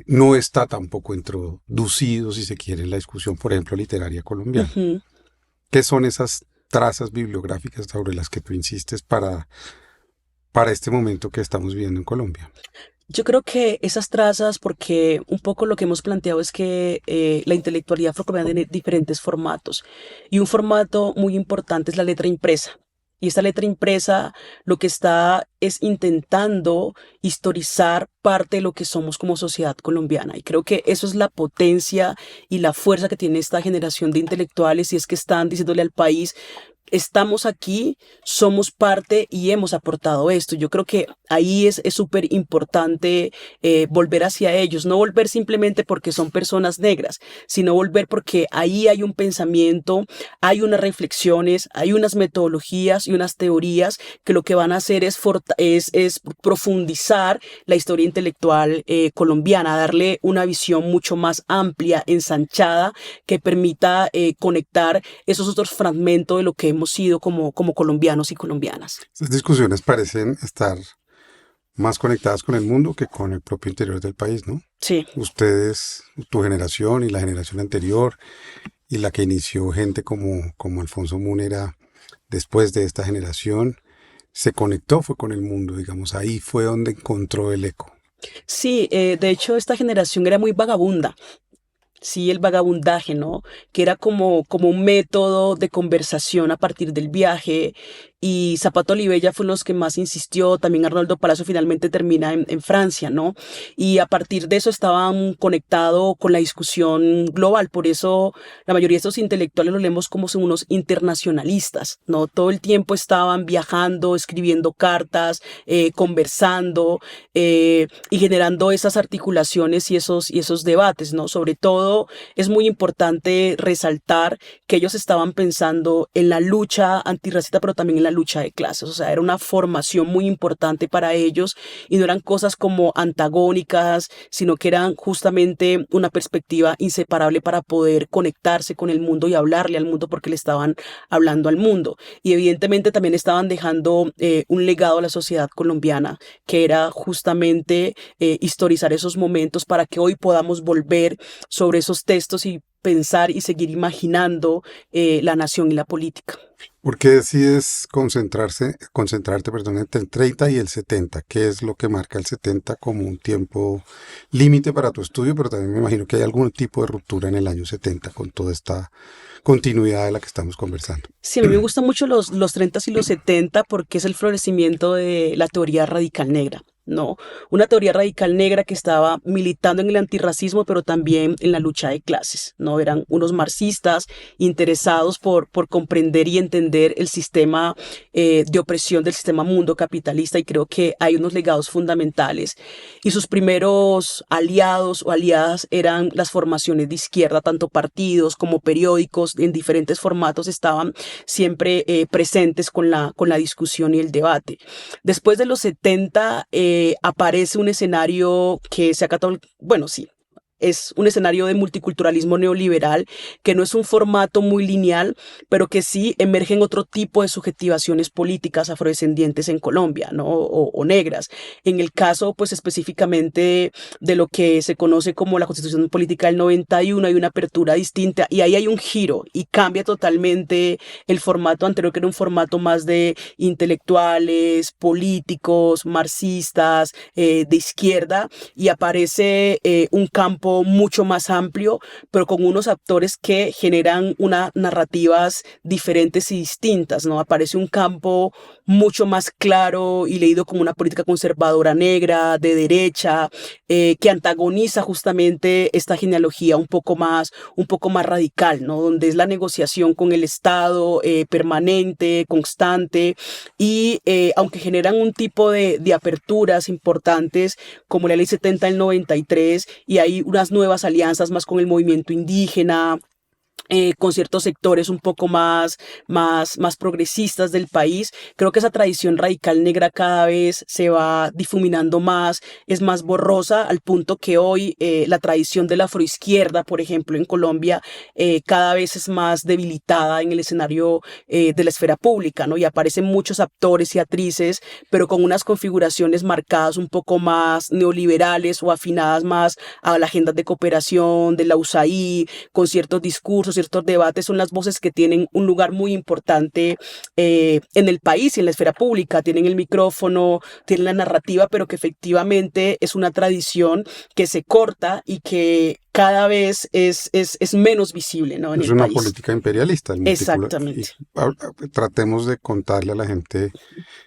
No está tampoco introducido, si se quiere, en la discusión, por ejemplo, literaria colombiana. ujú. ¿Qué son esas trazas bibliográficas sobre las que tú insistes para este momento que estamos viviendo en Colombia? Yo creo que esas trazas, porque un poco lo que hemos planteado es que la intelectualidad afrocolombiana tiene diferentes formatos y un formato muy importante es la letra impresa. Y esta letra impresa lo que está es intentando historizar parte de lo que somos como sociedad colombiana. Y creo que eso es la potencia y la fuerza que tiene esta generación de intelectuales y es que están diciéndole al país, estamos aquí, somos parte y hemos aportado esto. Yo creo que ahí es súper importante volver hacia ellos, no volver simplemente porque son personas negras, sino volver porque ahí hay un pensamiento, hay unas reflexiones, hay unas metodologías y unas teorías que lo que van a hacer es profundizar la historia intelectual colombiana, darle una visión mucho más amplia, ensanchada, que permita conectar esos otros fragmentos de lo que hemos sido como colombianos y colombianas. Estas discusiones parecen estar más conectadas con el mundo que con el propio interior del país, ¿no? Sí. Ustedes, tu generación y la generación anterior y la que inició gente como Alfonso Múnera después de esta generación, se conectó, fue con el mundo, digamos, ahí fue donde encontró el eco. Sí, de hecho esta generación era muy vagabunda. Sí, el vagabundaje, ¿no? Que era como un método de conversación a partir del viaje. Y Zapato Olivella fue los que más insistió. También Arnoldo Palacio finalmente termina en Francia, ¿no? Y a partir de eso estaban conectados con la discusión global. Por eso la mayoría de estos intelectuales los leemos como son unos internacionalistas, ¿no? Todo el tiempo estaban viajando, escribiendo cartas, conversando y generando esas articulaciones y esos debates, ¿no? Sobre todo es muy importante resaltar que ellos estaban pensando en la lucha antirracista, pero también en la lucha de clases. O sea, era una formación muy importante para ellos y no eran cosas como antagónicas, sino que eran justamente una perspectiva inseparable para poder conectarse con el mundo y hablarle al mundo porque le estaban hablando al mundo. Y evidentemente también estaban dejando un legado a la sociedad colombiana, que era justamente historizar esos momentos para que hoy podamos volver sobre esos textos y pensar y seguir imaginando la nación y la política. ¿Por qué decides concentrarte, perdón, entre el 30 y el 70? ¿Qué es lo que marca el 70 como un tiempo límite para tu estudio? Pero también me imagino que hay algún tipo de ruptura en el año 70 con toda esta continuidad de la que estamos conversando. Sí, a mí me gustan mucho los 30 y los 70 porque es el florecimiento de la teoría radical negra. No, una teoría radical negra que estaba militando en el antirracismo, pero también en la lucha de clases. No eran unos marxistas interesados por comprender y entender el sistema de opresión del sistema mundo capitalista, y creo que hay unos legados fundamentales. Y sus primeros aliados o aliadas eran las formaciones de izquierda, tanto partidos como periódicos en diferentes formatos estaban siempre presentes con la discusión y el debate. Después de los 70 aparece un escenario que se ha bueno, sí, es un escenario de multiculturalismo neoliberal, que no es un formato muy lineal, pero que sí emergen otro tipo de subjetivaciones políticas afrodescendientes en Colombia, ¿no? O negras. En el caso, pues específicamente de lo que se conoce como la Constitución Política del 91, hay una apertura distinta y ahí hay un giro y cambia totalmente el formato anterior, que era un formato más de intelectuales, políticos, marxistas, de izquierda, y aparece un campo campo mucho más amplio, pero con unos actores que generan unas narrativas diferentes y distintas, ¿no? Aparece un campo mucho más claro y leído como una política conservadora negra, de derecha, que antagoniza justamente esta genealogía un poco más radical, ¿no? Donde es la negociación con el Estado permanente, constante, y aunque generan un tipo de aperturas importantes, como la Ley 70 del 93, y hay unas nuevas alianzas más con el movimiento indígena, con ciertos sectores un poco más progresistas del país. Creo que esa tradición radical negra cada vez se va difuminando más, es más borrosa, al punto que hoy la tradición de la afroizquierda, por ejemplo, en Colombia, cada vez es más debilitada en el escenario de la esfera pública, ¿no? Y aparecen muchos actores y actrices, pero con unas configuraciones marcadas un poco más neoliberales o afinadas más a la agenda de cooperación, de la USAID, con ciertos discursos, ciertos debates. Son las voces que tienen un lugar muy importante en el país y en la esfera pública. Tienen el micrófono, tienen la narrativa, pero que efectivamente es una tradición que se corta y que cada vez es menos visible, ¿no? En Es el una país. política imperialista. Exactamente. Tratemos de contarle a la gente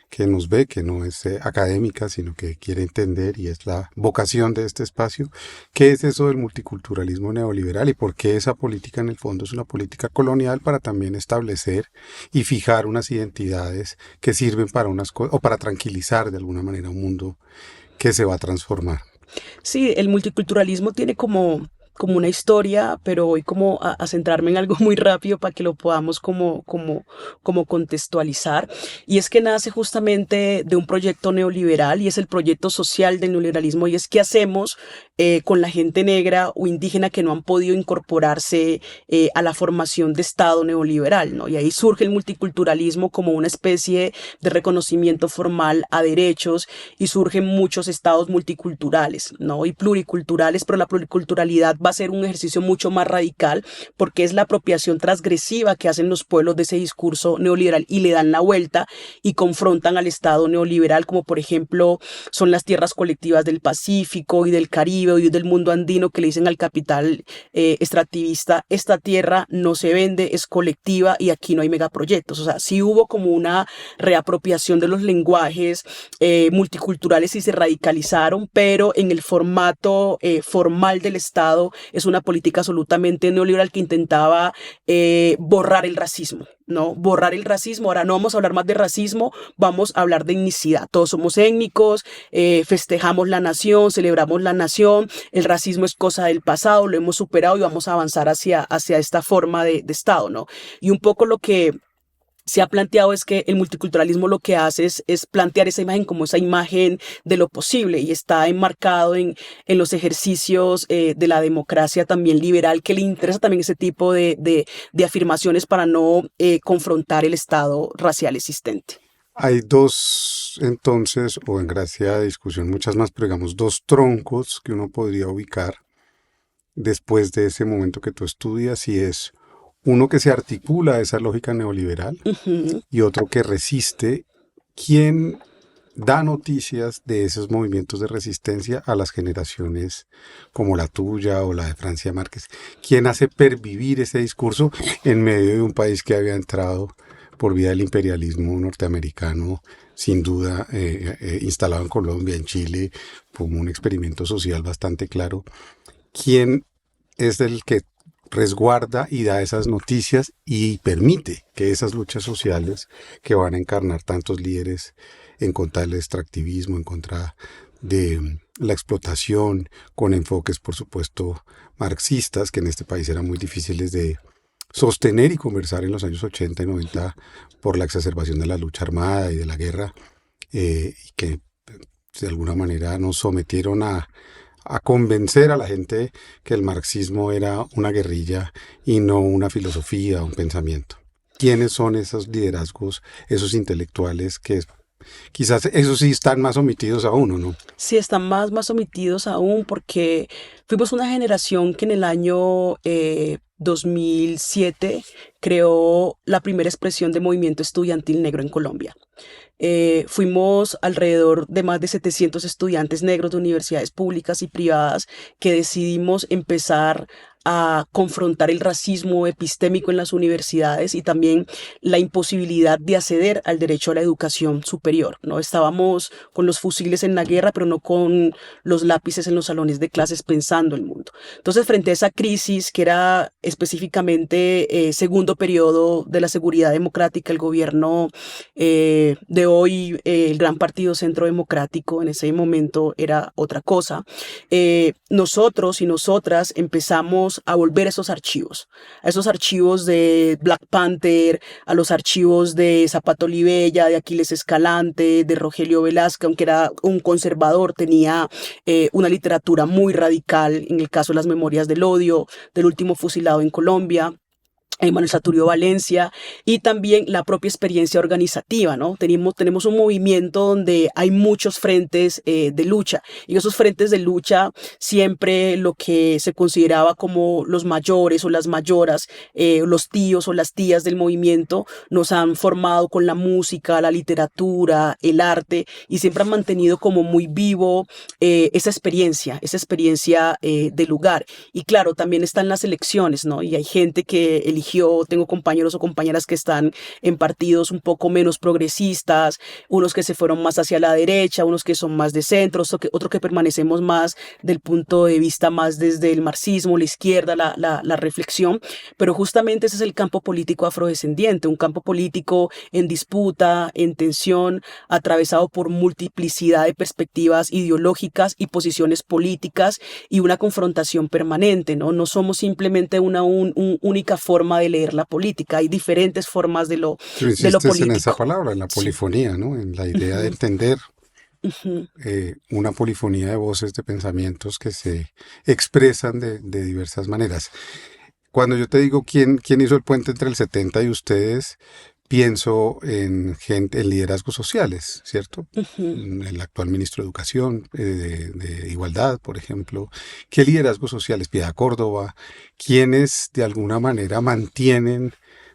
que nos ve, que no es académica, sino que quiere entender, y es la vocación de este espacio, qué es eso del multiculturalismo neoliberal y por qué esa política en el fondo es una política colonial para también establecer y fijar unas identidades que sirven para unas cosas, o para tranquilizar de alguna manera un mundo que se va a transformar. Sí, el multiculturalismo tiene como una historia, pero voy como a centrarme en algo muy rápido para que lo podamos como contextualizar. Y es que nace justamente de un proyecto neoliberal, y es el proyecto social del neoliberalismo, y es qué hacemos con la gente negra o indígena que no han podido incorporarse a la formación de Estado neoliberal, ¿no? Y ahí surge el multiculturalismo como una especie de reconocimiento formal a derechos, y surgen muchos estados multiculturales, ¿no? Y pluriculturales, pero la pluriculturalidad va a ser un ejercicio mucho más radical, porque es la apropiación transgresiva que hacen los pueblos de ese discurso neoliberal y le dan la vuelta y confrontan al Estado neoliberal, como por ejemplo son las tierras colectivas del Pacífico y del Caribe y del mundo andino, que le dicen al capital extractivista: esta tierra no se vende, es colectiva y aquí no hay megaproyectos. O sea, sí hubo como una reapropiación de los lenguajes multiculturales y se radicalizaron, pero en el formato formal del Estado es una política absolutamente neoliberal que intentaba borrar el racismo, ¿no? Borrar el racismo. Ahora no vamos a hablar más de racismo, vamos a hablar de etnicidad. Todos somos étnicos, festejamos la nación, celebramos la nación, el racismo es cosa del pasado, lo hemos superado y vamos a avanzar hacia esta forma de Estado, ¿no? Y un poco lo que se ha planteado es que el multiculturalismo lo que hace es plantear esa imagen como esa imagen de lo posible, y está enmarcado en los ejercicios de la democracia también liberal, que le interesa también ese tipo de afirmaciones para no confrontar el estado racial existente. Hay dos, entonces, o en gracia de discusión muchas más, pero digamos dos troncos que uno podría ubicar después de ese momento que tú estudias, y es uno que se articula a esa lógica neoliberal Ujú. y otro que resiste. ¿Quién da noticias de esos movimientos de resistencia a las generaciones como la tuya o la de Francia Márquez? ¿Quién hace pervivir ese discurso en medio de un país que había entrado por vía del imperialismo norteamericano, sin duda instalado en Colombia, en Chile, como un experimento social bastante claro? ¿Quién es el que resguarda y da esas noticias y permite que esas luchas sociales que van a encarnar tantos líderes en contra del extractivismo, en contra de la explotación, con enfoques, por supuesto, marxistas, que en este país eran muy difíciles de sostener y conversar en los años 80 y 90 por la exacerbación de la lucha armada y de la guerra, y que de alguna manera nos sometieron a convencer a la gente que el marxismo era una guerrilla y no una filosofía, un pensamiento? ¿Quiénes son esos liderazgos, esos intelectuales que quizás esos sí están más omitidos aún, ¿o no? Sí, están más omitidos aún, porque fuimos una generación que en el año 2007 creó la primera expresión de movimiento estudiantil negro en Colombia. Fuimos alrededor de más de 700 estudiantes negros de universidades públicas y privadas que decidimos empezar a confrontar el racismo epistémico en las universidades y también la imposibilidad de acceder al derecho a la educación superior, ¿no? Estábamos con los fusiles en la guerra, pero no con los lápices en los salones de clases pensando el mundo. Entonces, frente a esa crisis, que era específicamente segundo periodo de la seguridad democrática, el gobierno de hoy, el gran partido Centro Democrático, en ese momento era otra cosa, nosotros y nosotras empezamos a volver a esos archivos de Black Panther, a los archivos de Zapato Olivella, de Aquiles Escalante, de Rogelio Velasco, aunque era un conservador, tenía una literatura muy radical, en el caso de las Memorias del Odio, del último fusilado en Colombia, Manuel Saturio Valencia, y también la propia experiencia organizativa, ¿no? Tenemos un movimiento donde hay muchos frentes de lucha, y esos frentes de lucha siempre lo que se consideraba como los mayores o las mayoras, los tíos o las tías del movimiento, nos han formado con la música, la literatura, el arte, y siempre han mantenido como muy vivo esa experiencia de lugar. Y claro, también están las elecciones, ¿no? Y hay gente que eligió, tengo compañeros o compañeras que están en partidos un poco menos progresistas, unos que se fueron más hacia la derecha, unos que son más de centro, otros que permanecemos más del punto de vista más desde el marxismo, la izquierda, la reflexión, pero justamente ese es el campo político afrodescendiente, un campo político en disputa, en tensión, atravesado por multiplicidad de perspectivas ideológicas y posiciones políticas y una confrontación permanente, ¿no? No somos simplemente una única forma de leer la política, hay diferentes formas de lo Tú insistes en esa político. palabra, en la Sí. polifonía, ¿no? En la idea de Ujú, entender ujú. una polifonía de voces, de pensamientos que se expresan de diversas maneras. Cuando yo te digo quién hizo el puente entre el 70 y ustedes, pienso en gente, en liderazgos sociales, ¿cierto? Ujú. El actual ministro de Educación, de Igualdad, por ejemplo. ¿Qué liderazgos sociales? Piedad Córdoba, quienes de alguna manera mantienen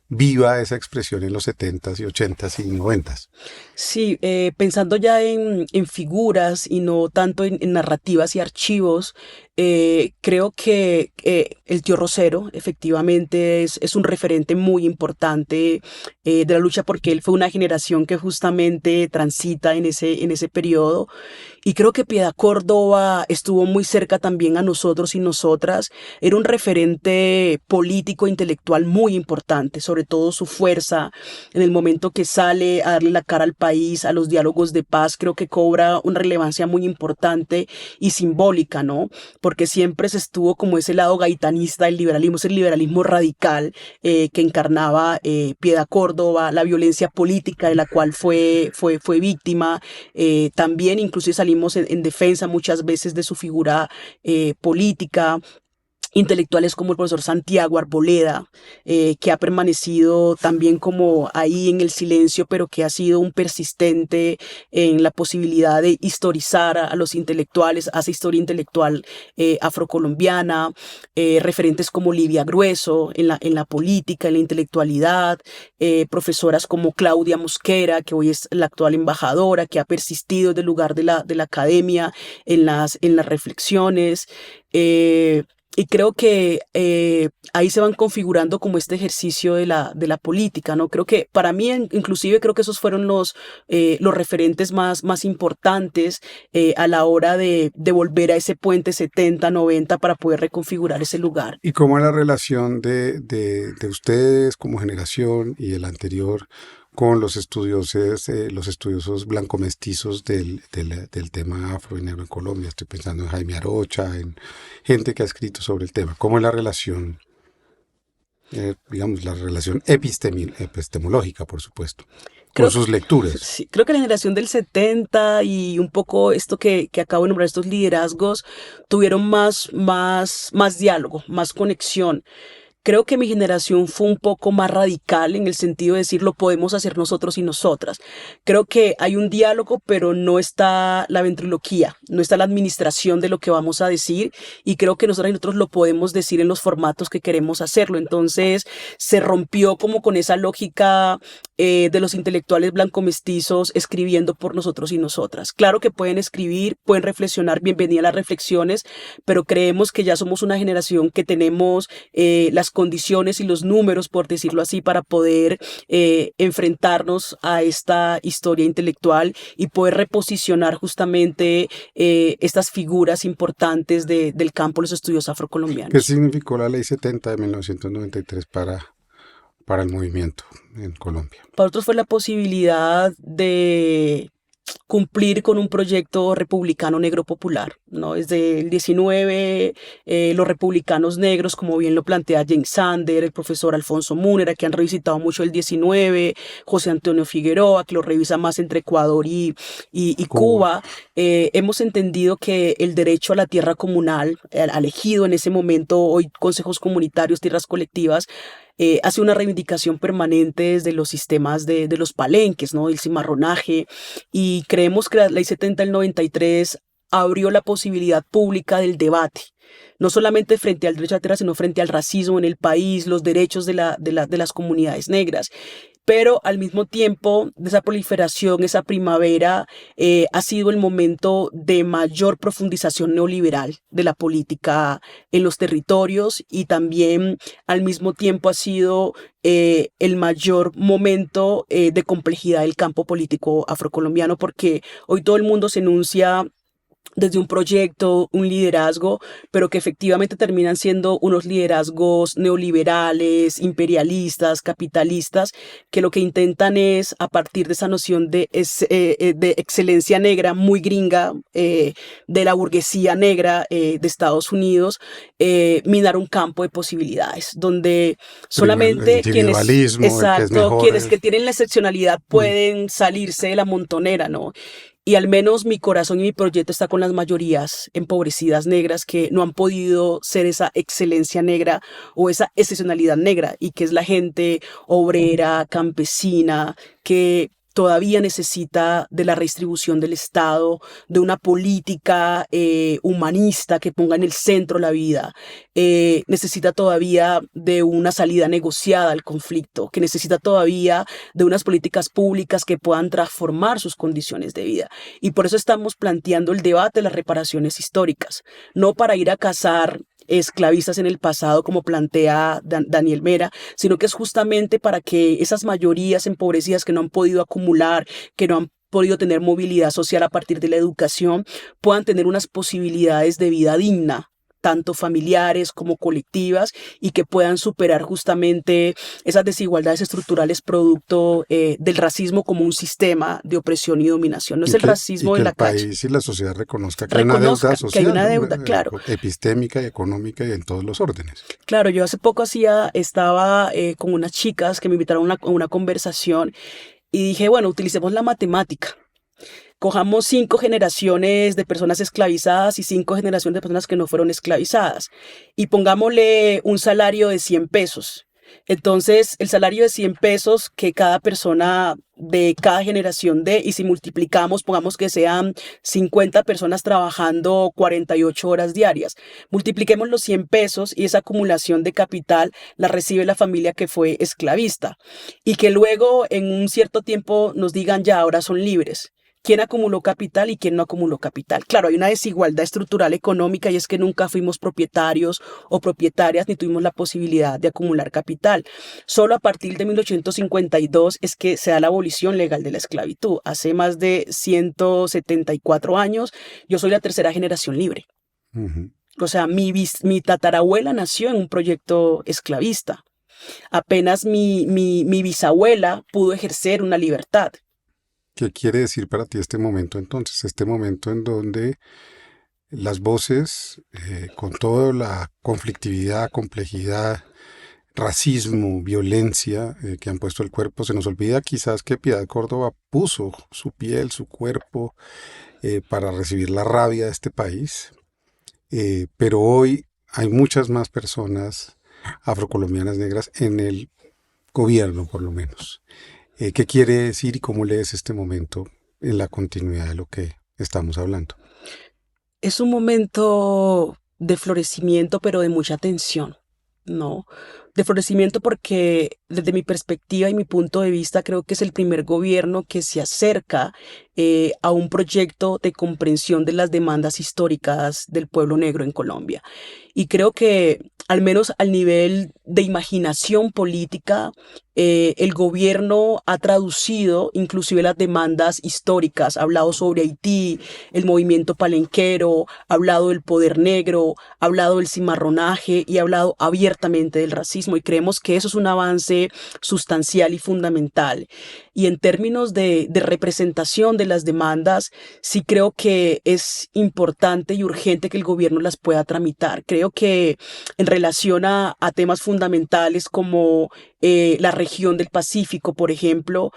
viva esa expresión en los 70s y 80s y 90s. Sí, pensando ya en figuras y no tanto en narrativas y archivos, creo que el tío Rosero efectivamente es un referente muy importante de la lucha porque él fue una generación que justamente transita en ese periodo. Y creo que Piedad Córdoba estuvo muy cerca también a nosotros y nosotras. Era un referente político, intelectual muy importante, sobre todo su fuerza en el momento que sale a darle la cara al país, a los diálogos de paz, creo que cobra una relevancia muy importante y simbólica, ¿no? Porque siempre se estuvo como ese lado gaitanista del liberalismo, ese liberalismo radical que encarnaba Piedad Córdoba, la violencia política de la cual fue víctima. También incluso salimos en defensa muchas veces de su figura política, intelectuales como el profesor Santiago Arboleda, que ha permanecido también como ahí en el silencio, pero que ha sido un persistente en la posibilidad de historizar a los intelectuales, hace historia intelectual afrocolombiana, referentes como Livia Grueso en la política, en la intelectualidad, profesoras como Claudia Mosquera, que hoy es la actual embajadora, que ha persistido del lugar de la academia en las reflexiones. Eh, y creo que ahí se van configurando como este ejercicio de la política, ¿no? Creo que para mí, inclusive, creo que esos fueron los referentes más importantes a la hora de volver a ese puente 70-90 para poder reconfigurar ese lugar. ¿Y cómo es la relación de ustedes como generación y el anterior con los estudiosos blanco-mestizos del tema afro y negro en Colombia? Estoy pensando en Jaime Arocha, en gente que ha escrito sobre el tema. ¿Cómo es la relación, digamos, la relación epistemológica, por supuesto, con Creo, sus lecturas? sí, creo que la generación del 70 y un poco esto que acabo de nombrar, estos liderazgos, tuvieron más diálogo, más conexión. Creo que mi generación fue un poco más radical en el sentido de decir lo podemos hacer nosotros y nosotras. Creo que hay un diálogo, pero no está la ventriloquía, no está la administración de lo que vamos a decir y creo que nosotros y nosotros lo podemos decir en los formatos que queremos hacerlo. Entonces se rompió como con esa lógica de los intelectuales blanco-mestizos escribiendo por nosotros y nosotras. Claro que pueden escribir, pueden reflexionar, bienvenida a las reflexiones, pero creemos que ya somos una generación que tenemos las condiciones y los números, por decirlo así, para poder enfrentarnos a esta historia intelectual y poder reposicionar justamente estas figuras importantes del campo de los estudios ¿Qué afrocolombianos. significó la Ley 70 de 1993 para el movimiento en Colombia? Para nosotros fue la posibilidad de cumplir con un proyecto republicano negro popular, ¿no? Desde el 19, los republicanos negros, como bien lo plantea James Sander, el profesor Alfonso Múnera, que han revisitado mucho el 19, José Antonio Figueroa, que lo revisa más entre Ecuador y Cuba. Cuba, hemos entendido que el derecho a la tierra comunal, al ejido en ese momento, hoy consejos comunitarios, tierras colectivas, hace una reivindicación permanente desde los sistemas de los palenques, ¿no? El cimarronaje, y creemos que la Ley 70 del 93 abrió la posibilidad pública del debate, no solamente frente al derecho a la tierra, sino frente al racismo en el país, los derechos de las comunidades negras. Pero al mismo tiempo, de esa proliferación, esa primavera, ha sido el momento de mayor profundización neoliberal de la política en los territorios y también al mismo tiempo ha sido el mayor momento de complejidad del campo político afrocolombiano porque hoy todo el mundo se enuncia desde un proyecto, un liderazgo, pero que efectivamente terminan siendo unos liderazgos neoliberales, imperialistas, capitalistas, que lo que intentan es, a partir de esa noción de excelencia negra muy gringa, de la burguesía negra de Estados Unidos, minar un campo de posibilidades, donde Primero el solamente quienes, individualismo, el que es exacto, mejor. quienes que tienen la excepcionalidad pueden salirse de la montonera, ¿no? Y al menos mi corazón y mi proyecto está con las mayorías empobrecidas negras que no han podido ser esa excelencia negra o esa excepcionalidad negra y que es la gente obrera, campesina, que todavía necesita de la redistribución del Estado, de una política humanista que ponga en el centro la vida, necesita todavía de una salida negociada al conflicto, que necesita todavía de unas políticas públicas que puedan transformar sus condiciones de vida. Y por eso estamos planteando el debate de las reparaciones históricas, no para ir a cazar esclavistas en el pasado, como plantea Daniel Mera, sino que es justamente para que esas mayorías empobrecidas que no han podido acumular, que no han podido tener movilidad social a partir de la educación, puedan tener unas posibilidades de vida digna, tanto familiares como colectivas, y que puedan superar justamente esas desigualdades estructurales producto del racismo como un sistema de opresión y dominación. No es el Y racismo que de el la calle. país y la sociedad reconozca que hay una deuda Reconozca que hay social, una deuda, claro. epistémica y económica y en todos los órdenes. Claro, yo hace poco estaba con unas chicas que me invitaron a una conversación y dije, bueno, utilicemos la matemática. Cojamos 5 generaciones de personas esclavizadas y 5 generaciones de personas que no fueron esclavizadas y pongámosle un salario de 100 pesos. Entonces, el salario de 100 pesos que cada persona de cada generación dé, y si multiplicamos, pongamos que sean 50 personas trabajando 48 horas diarias, multipliquemos los 100 pesos y esa acumulación de capital la recibe la familia que fue esclavista y que luego en un cierto tiempo nos digan ya, ahora son libres. ¿Quién acumuló capital y quién no acumuló capital? Claro, hay una desigualdad estructural económica y es que nunca fuimos propietarios o propietarias ni tuvimos la posibilidad de acumular capital. Solo a partir de 1852 es que se da la abolición legal de la esclavitud. Hace más de 174 años yo soy la tercera generación libre. Ujú. O sea, mi tatarabuela nació en un proyecto esclavista. Apenas mi bisabuela pudo ejercer una libertad. ¿Qué quiere decir para ti este momento entonces? Este momento en donde las voces, con toda la conflictividad, complejidad, racismo, violencia que han puesto el cuerpo, se nos olvida quizás que Piedad Córdoba puso su piel, su cuerpo, para recibir la rabia de este país. Pero hoy hay muchas más personas afrocolombianas negras en el gobierno, por lo menos. ¿Qué quiere decir y cómo lees este momento en la continuidad de lo que estamos hablando? Es un momento de florecimiento, pero de mucha tensión, ¿no? De florecimiento porque desde mi perspectiva y mi punto de vista creo que es el primer gobierno que se acerca a un proyecto de comprensión de las demandas históricas del pueblo negro en Colombia. Y creo que al menos al nivel de imaginación política, el gobierno ha traducido inclusive las demandas históricas, ha hablado sobre Haití, el movimiento palenquero, ha hablado del poder negro, ha hablado del cimarronaje y ha hablado abiertamente del racismo, y creemos que eso es un avance sustancial y fundamental. Y en términos de representación de las demandas, sí creo que es importante y urgente que el gobierno las pueda tramitar. Creo que en relación a temas fundamentales como la región del Pacífico, por ejemplo,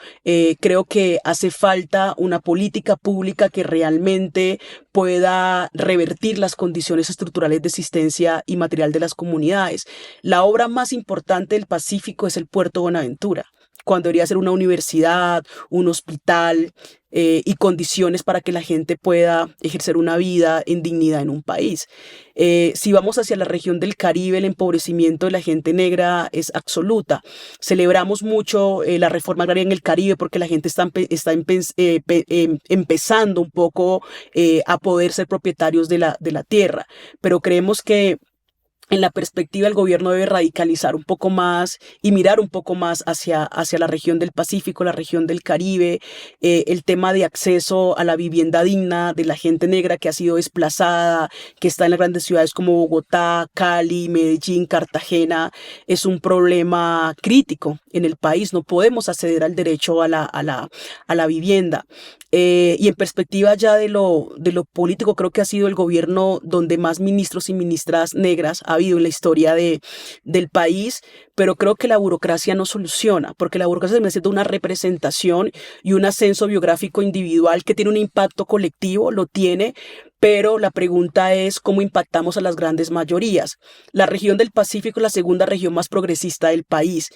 creo que hace falta una política pública que realmente pueda revertir las condiciones estructurales de existencia y material de las comunidades. La obra más importante del Pacífico es el Puerto Buenaventura, cuando debería ser una universidad, un hospital, y condiciones para que la gente pueda ejercer una vida en dignidad en un país. Si vamos hacia la región del Caribe, el empobrecimiento de la gente negra es absoluta. Celebramos mucho la reforma agraria en el Caribe porque la gente está empezando un poco a poder ser propietarios de la tierra, pero creemos que en la perspectiva el gobierno debe radicalizar un poco más y mirar un poco más hacia la región del Pacífico, la región del Caribe, el tema de acceso a la vivienda digna de la gente negra que ha sido desplazada, que está en las grandes ciudades como Bogotá, Cali, Medellín, Cartagena, es un problema crítico en el país. No podemos acceder al derecho a la vivienda. Y en perspectiva ya de lo político, creo que ha sido el gobierno donde más ministros y ministras negras ha habido en la historia del país, pero creo que la burocracia no soluciona, porque la burocracia se necesita una representación y un ascenso biográfico individual que tiene un impacto colectivo, lo tiene, pero la pregunta es cómo impactamos a las grandes mayorías. La región del Pacífico es la segunda región más progresista del país.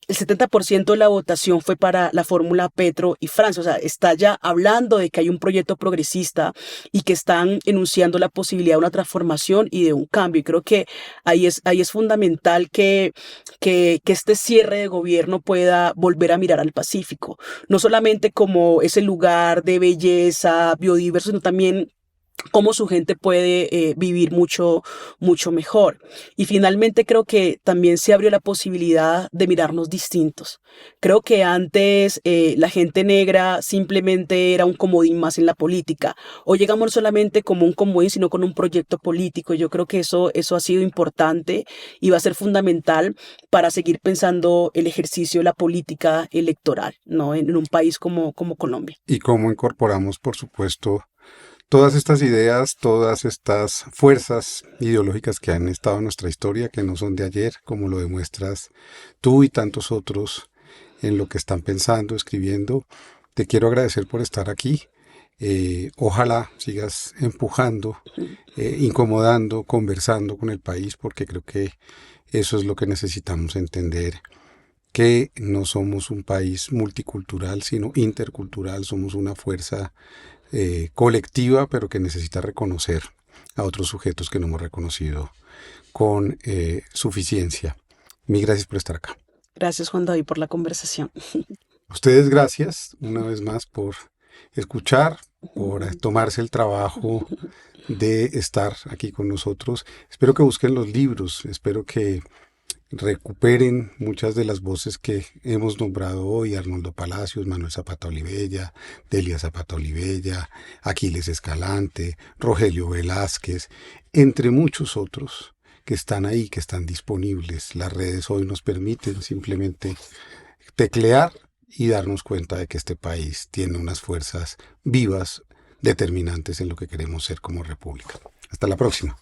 El 70% de la votación fue para la fórmula Petro y Francia. O sea, está ya hablando de que hay un proyecto progresista y que están enunciando la posibilidad de una transformación y de un cambio. Y creo que ahí es fundamental que este cierre de gobierno pueda volver a mirar al Pacífico. No solamente como ese lugar de belleza, biodiverso, sino también cómo su gente puede vivir mucho mejor. Y finalmente creo que también se abrió la posibilidad de mirarnos distintos. Creo que antes la gente negra simplemente era un comodín más en la política. Hoy llegamos no solamente como un comodín, sino con un proyecto político. Yo creo que eso ha sido importante y va a ser fundamental para seguir pensando el ejercicio de la política electoral, ¿no? En un país como Colombia. Y cómo incorporamos, por supuesto, todas estas ideas, todas estas fuerzas ideológicas que han estado en nuestra historia, que no son de ayer, como lo demuestras tú y tantos otros en lo que están pensando, escribiendo. Te quiero agradecer por estar aquí. Ojalá sigas empujando, incomodando, conversando con el país, porque creo que eso es lo que necesitamos entender, que no somos un país multicultural, sino intercultural, somos una fuerza colectiva, pero que necesita reconocer a otros sujetos que no hemos reconocido con suficiencia. Mil gracias por estar acá. Gracias, Juan David, por la conversación. A ustedes gracias una vez más por escuchar, por tomarse el trabajo de estar aquí con nosotros. Espero que busquen los libros, espero que recuperen muchas de las voces que hemos nombrado hoy: Arnoldo Palacios, Manuel Zapata Olivella, Delia Zapata Olivella, Aquiles Escalante, Rogelio Velázquez, entre muchos otros que están ahí, que están disponibles. Las redes hoy nos permiten simplemente teclear y darnos cuenta de que este país tiene unas fuerzas vivas, determinantes en lo que queremos ser como república. Hasta la próxima.